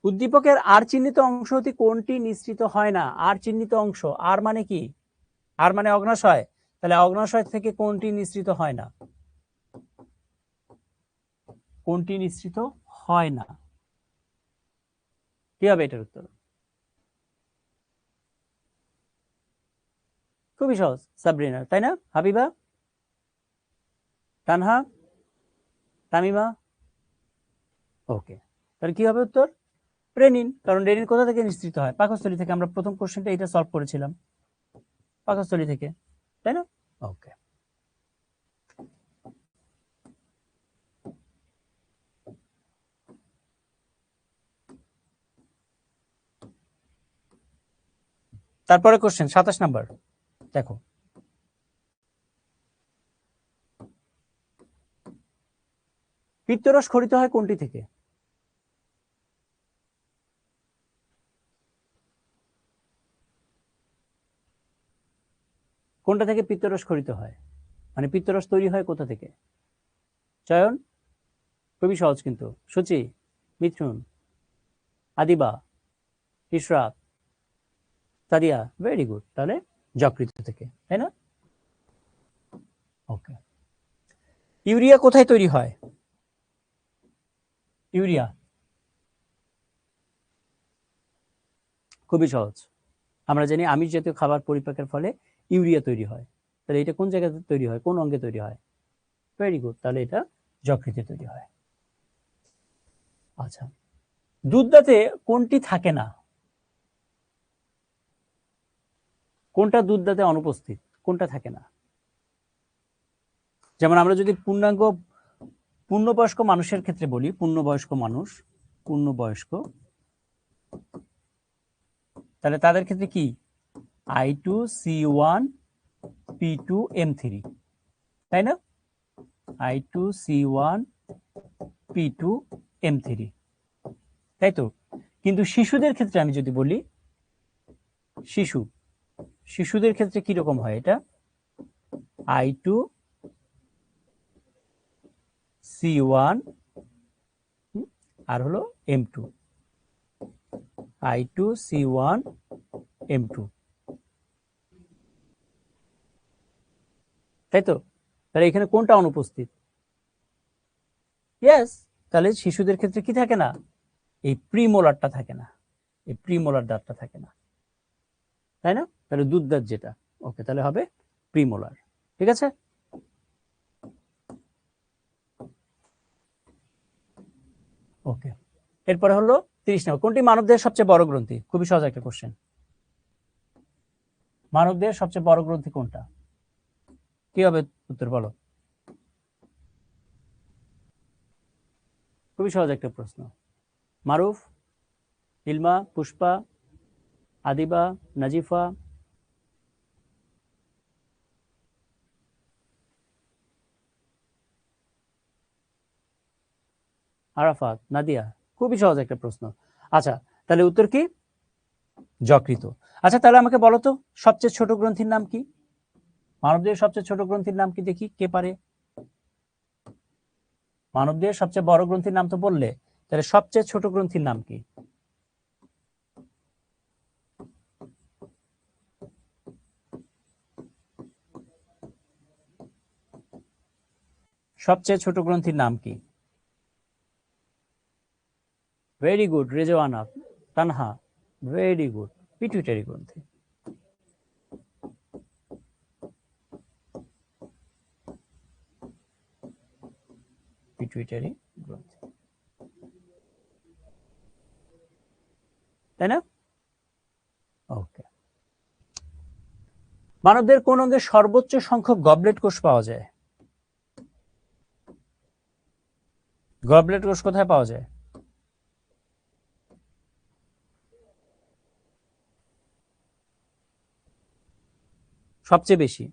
উদ্দীপকের আর চিহ্নিত অংশ হতে কোনটি নিঃসৃত হয় না? আর চিহ্নিত অংশ, আর মানে কি, আর মানে অগ্নাশয়, তাহলে অগ্নাশয় থেকে কোনটি নিঃসৃত হয় না? কোনটি নিঃসৃত হয় না? কি হবে এটার উত্তর? খুবই সহজ, সাবরিনা, তাই না? হাবিবা, তানহা, তামিমা। ওকে, তাহলে কি হবে উত্তর? রেনিন, কারণ রেনিন কোথা থেকে নিঃসৃত হয়? পাকস্থলী থেকে। আমরা প্রথম কোশ্চেনটা এটা সলভ করেছিলাম, পাকস্থলী থেকে, তাই না? ওকে, তারপরে কোশ্চেন 27 নাম্বার, দেখো। পিত্তরস খরিত হয় কোনটি থেকে? কোনটা থেকে পিত্তরস খরিত হয়, মানে পিত্তরস তৈরি হয় কোথা থেকে? চয়ন? খুবই সহজ কিন্তু। সূচি, মিথুন, আদিবা, ইশরাত, সাদিয়া, ভেরি গুড। তাহলে যকৃত থেকে, তাই না? ওকে। ইউরিয়া কোথায় তৈরি হয়? ইউরিয়া খুবই সহজ, আমরা জানি আমিষ জাতীয় খাবার পরিপাকের ফলে ইউরিয়া তৈরি হয়। তাহলে এটা কোন জায়গাতে তৈরি হয়, কোন অঙ্গে তৈরি হয়? ভেরি গুড, তাহলে এটা যকৃতে তৈরি হয়। আচ্ছা, দুধদাঁতে কোনটি থাকে না? কোনটা দুধদাঁতে অনুপস্থিত, কোনটা থাকে না? যেমন আমরা যদি পূর্ণাঙ্গ পূর্ণবয়স্ক মানুষের ক্ষেত্রে বলি, পূর্ণবয়স্ক মানুষ, পূর্ণবয়স্ক, তাহলে তাদের ক্ষেত্রে কি, I2C1P2M3, তাই না? I2C1P2M3, তাই তো? কিন্তু শিশুদের ক্ষেত্রে আমি যদি বলি, শিশুদের ক্ষেত্রে কি রকম হয় এটা? I2C1 আর হলো M2, I2C1M2, তাই তো? তাহলে এখানে কোনটা অনুপস্থিত? ইয়েস, তাহলে শিশুদের ক্ষেত্রে কি থাকে না? এই প্রিমোলারটা থাকে না, এই প্রিমোলার দাঁতটা থাকে না, তাই না? তাহলে দুধ দাঁত যেটা, ওকে, তাহলে হবে প্রিমোলার। ঠিক আছে, ওকে। এরপরে হলো 30 নম্বর, কোনটি মানবদেহের সবচেয়ে বড় গ্রন্থি? খুবই সহজ একটা কোশ্চেন। মানবদেহের সবচেয়ে বড় গ্রন্থি কোনটা? কি হবে উত্তর, বলো। খুবই সহজ একটা প্রশ্ন। মারুফ, ইলমা, পুষ্পা, আদিবা, নাজিফা, আরাফাত, নাদিয়া। খুবই সহজ একটা প্রশ্ন। আচ্ছা, তাহলে উত্তর কি? যকৃত। আচ্ছা, তাহলে আমাকে বলো তো সবচেয়ে ছোট গ্রন্থির নাম কি? মানবদেহের সবচেয়ে ছোট গ্রন্থির নাম কি দেখি, কে পারে? মানবদেহের সবচেয়ে বড় গ্রন্থির নাম তো বললে, তাহলে সবচেয়ে ছোট গ্রন্থির নাম কি? সবচেয়ে ছোট গ্রন্থির নাম কি? Very good Rezwana, Tanha, very good, pituitary গ্রন্থি। পিটুইটারি গ্রন্থি, তাই না? ওকে। মানবদেহের কোন অঙ্গে সর্বোচ্চ সংখ্যক গবলেট কোষ পাওয়া যায়? গবলেট কোষ কোথায় পাওয়া যায়? সবচেয়ে বেশি?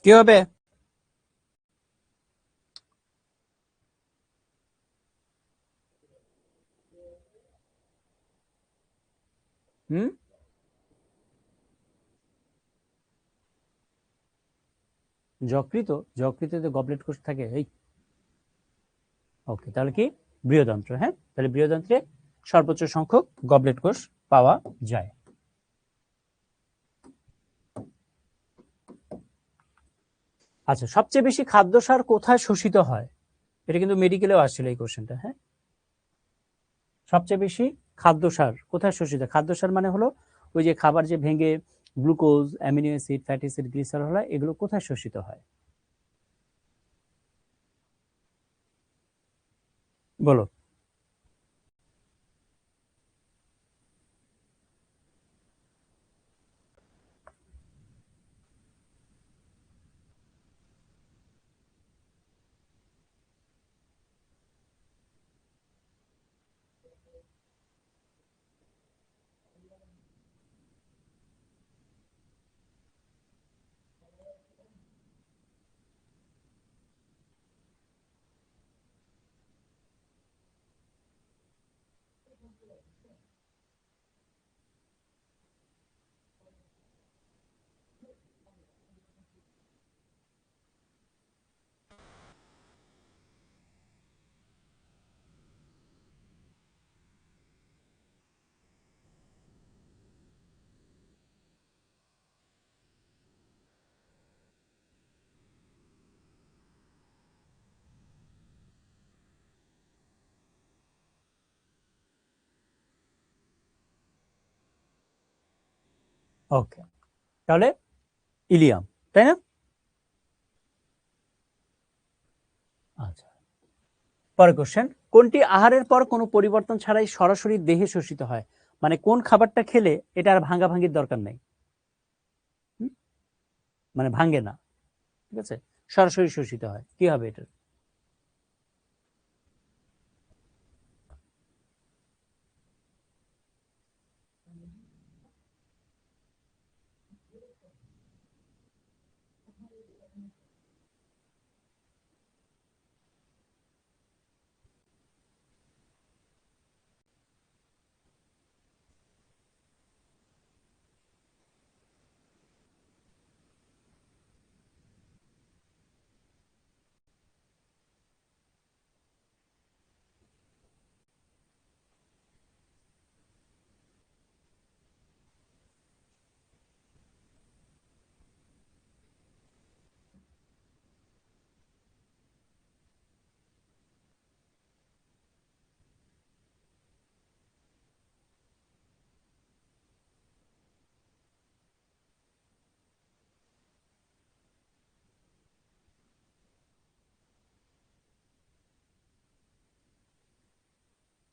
কি হবে? হুম, যকৃত? যকৃতে গবলেট কোষ থাকে এই। ওকে, তাহলে কি বৃহদান্ত্র? হ্যাঁ, তাহলে বৃহদান্ত্রে সর্বোচ্চ সংখ্যক গবলেট কোষ পাওয়া যায়। আচ্ছা, সবচেয়ে বেশি খাদ্যসার কোথায় শোষিত হয়? এটা কিন্তু মেডিকেলেও আসছিল এই কোশ্চেনটা। হ্যাঁ, সবচেয়ে বেশি খাদ্যসার কোথায় শোষিত? খাদ্যসার মানে হলো ওই যে খাবার যে ভেঙে glucose, amino acid, fatty acid, glycerol হয়, এগুলো কোথায় শোষিত হয় বলো? ওকে, তাহলে ইলিয়াম, তাই না? আচ্ছা, পরের কোশ্চেন, কোনটি আহারের পর কোনো পরিবর্তন ছাড়াই সরাসরি দেহে শোষিত হয়? মানে কোন খাবারটা খেলে এটা আর ভাঙাভাঙির দরকার নেই, মানে ভাঙে না, ঠিক আছে, সরাসরি শোষিত হয়, কি হবে এটা?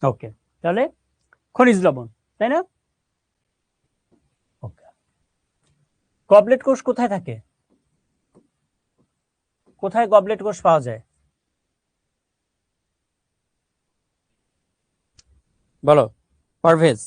ওকে, তাহলে খনিজ লবণ, তাই না? ওকে, গবলেট কোষ কোথায় থাকে? কোথায় গবলেট কোষ পাওয়া যায়? বলো পারভেজ।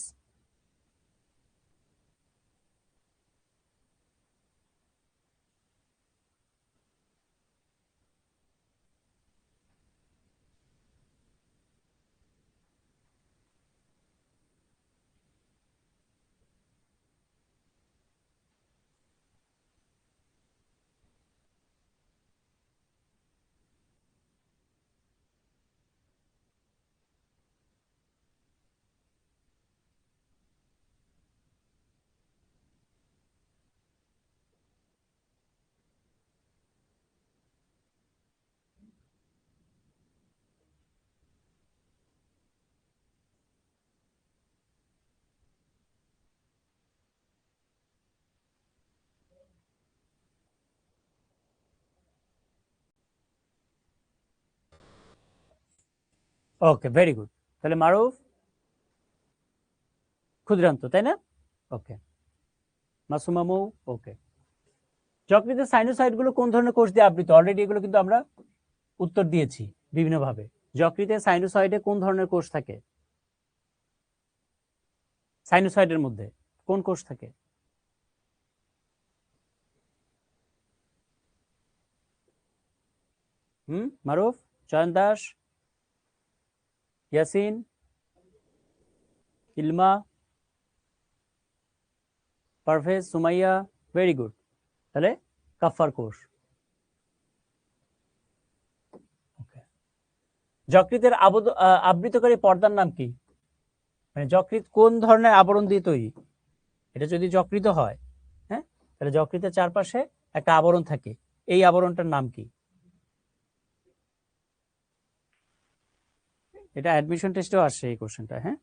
ওকে, ভেরি গুড। তাহলে মারুফ ক্ষুদ্রান্ত, তাই না? ওকে, মাসুমা মৌ। ওকে, যকৃতের সাইনোসয়েড গুলো কোন ধরনের কোষ দিয়ে আবৃত? অলরেডি এগুলো কিন্তু আমরা উত্তর দিয়েছি বিভিন্নভাবে। যকৃতের সাইনোসয়েডে কোন ধরনের কোষ থাকে? সাইনোসয়েডের মধ্যে কোন কোষ থাকে? মারুফ, চয়ন দাস, ইয়াসিন, ইলমা, পারভেজ, সুমাইয়া, ভেরি গুড। তাহলে কাফার কোষ। যকৃতের আবৃতকারী পর্দার নাম কি? মানে যকৃৎ কোন ধরনের আবরণ দিয়ে তৈরি? এটা যদি যকৃত হয়, হ্যাঁ, তাহলে যকৃতের চারপাশে একটা আবরণ থাকে, এই আবরণটার নাম কি? এটা অ্যাডমিশন টেস্টেও আসছে এই কোশ্চেনটা। হ্যাঁ,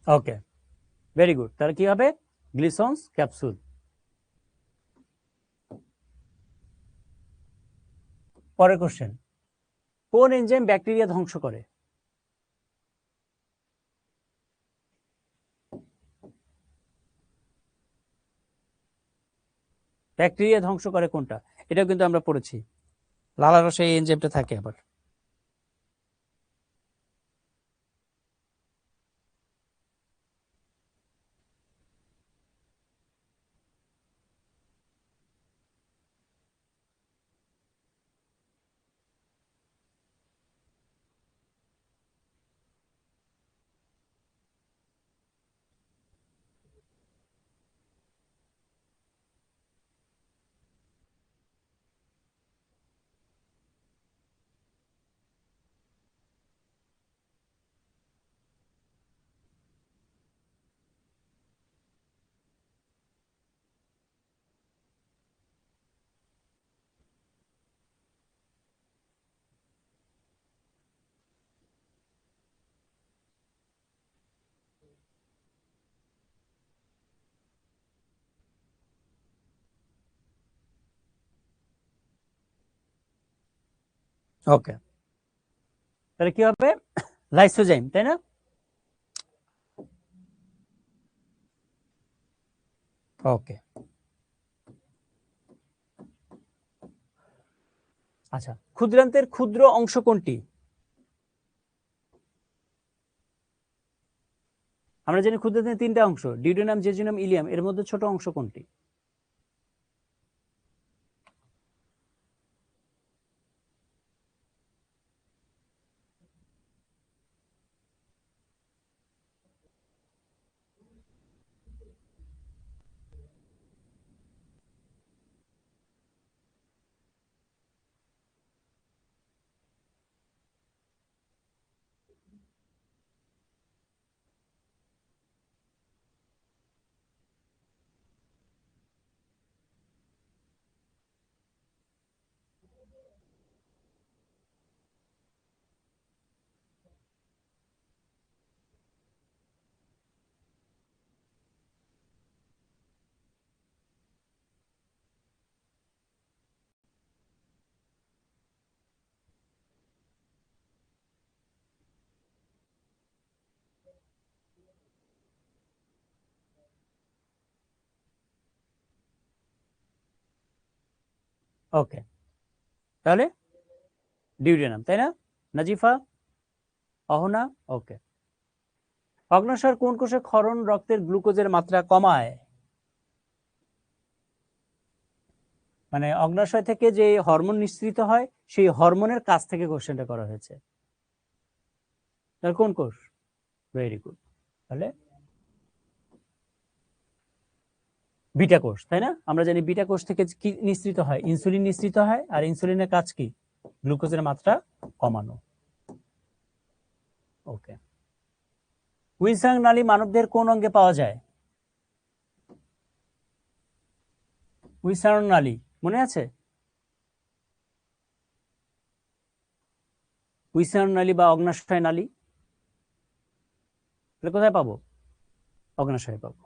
ওকে, ভেরি গুড। তাহলে কি হবে? Glisson's capsule. পরের কোশ্চেন, কোন এনজাইম ব্যাকটেরিয়া ধ্বংস করে? ব্যাকটেরিয়া ধ্বংস করে কোনটা? এটাও কিন্তু আমরা পড়েছি, লালারসে এই এনজাইমটা থাকে আবার। ওকে, তাহলে কি হবে? লাইসোজাইম, তাই না? ওকে, আচ্ছা, ক্ষুদ্রান্তের ক্ষুদ্র অংশ কোনটি? আমরা জানি ক্ষুদ্রান্তের তিনটা অংশ, ডিউডেনাম, জেজুনাম, ইলিয়াম। এর মধ্যে ছোট অংশ কোনটি? ওকে, তাহলে ডিউটেনাম, তাই না? নাজিফা, অহনা, ওকে। অগ্ন্যাশয়ের কোন কোষে ক্ষরণ রক্তের গ্লুকোজের মাত্রা কমায়? মানে অগ্ন্যাশয় থেকে যে হরমোন নিঃসৃত হয় সেই হরমোনের কাছ থেকে কোশ্চেনটা করা হয়েছে। তাহলে কোন কোষ? Very good. তাহলে বিটা কোষ, তাই না? আমরা জানি বিটা কোষ থেকে কি নিঃসৃত হয়? ইনসুলিন নিঃসৃত হয়, আর ইনসুলিনের কাজ কি? গ্লুকোজের মাত্রা কমানো। ওকে। উইলসন নালী মানবদের কোন অঙ্গে পাওয়া যায়? উইলসন নালী মনে আছে? উইলসন নালী বা অগ্ন্যাশয় নালী কোথায় পাবো? অগ্ন্যাশয়ে পাবো।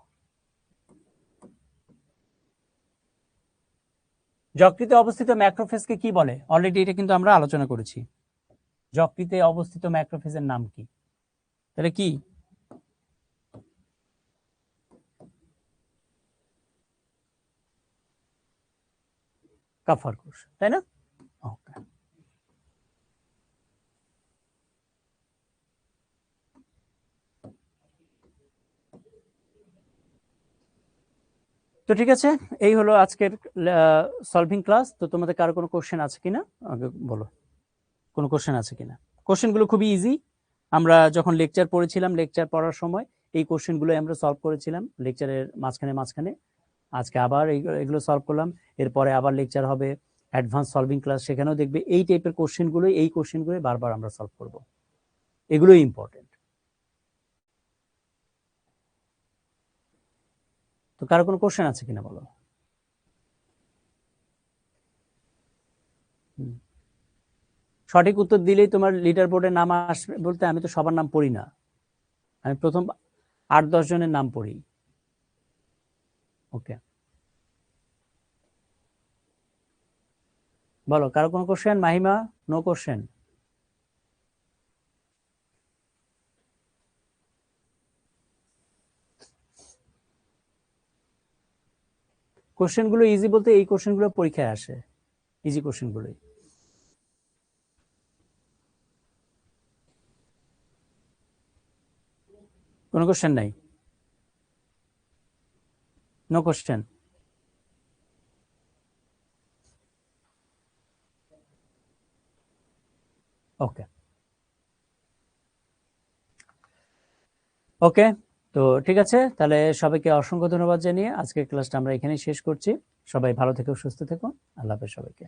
যকৃতে অবস্থিত ম্যাক্রোফেজকে কি বলে? অলরেডি এটা কিন্তু আমরা আলোচনা করেছি। যকৃতে অবস্থিত ম্যাক্রোফেজের নাম কি? তাহলে কি? কাফার কোষ, তাই না? ওকে। তো ঠিক আছে, এই হলো আজকের সলভিং ক্লাস। তো তোমাদের কারো কোনো কোশ্চেন আছে কিনা আগে বলো, কোনো কোশ্চেন আছে কিনা? কোশ্চেনগুলো খুবই ইজি। আমরা যখন লেকচার পড়েছিলাম, লেকচার পড়ার সময় এই কোশ্চেনগুলো আমরা সলভ করেছিলাম লেকচারের মাঝখানে। আজকে আবার এগুলো সলভ করলাম। এরপরে আবার লেকচার হবে অ্যাডভান্স সলভিং ক্লাস, সেখানেও দেখবে এই টাইপের কোশ্চেনগুলো, এই কোশ্চেনগুলো বারবার আমরা সলভ করব। এগুলোই ইম্পর্টেন্ট। তো কারো কোনো কোশ্চেন আছে কিনা বলো। সঠিক উত্তর দিলেই তোমার লিডার বোর্ডে নাম আসবে বলতে আমি তো সবার নাম পড়ি না, আমি প্রথম 8-10 জনের নাম পড়ি। ওকে, বলো কারো কোনো কোশ্চেন? Mahima, no question? কোশ্চেনগুলো ইজি বলতে এই কোশ্চেনগুলো পরীক্ষায় আসে, ইজি কোশ্চেনগুলোই। কোনো কোশ্চেন নাই? No question? ওকে ওকে, তো ঠিক আছে, তাহলে সবাইকে অসংখ্য ধন্যবাদ জানিয়ে আজকের ক্লাসটা আমরা এখানেই শেষ করছি। সবাই ভালো থেকো, সুস্থ থেকো। আল্লাহ হাফেজ সবাইকে।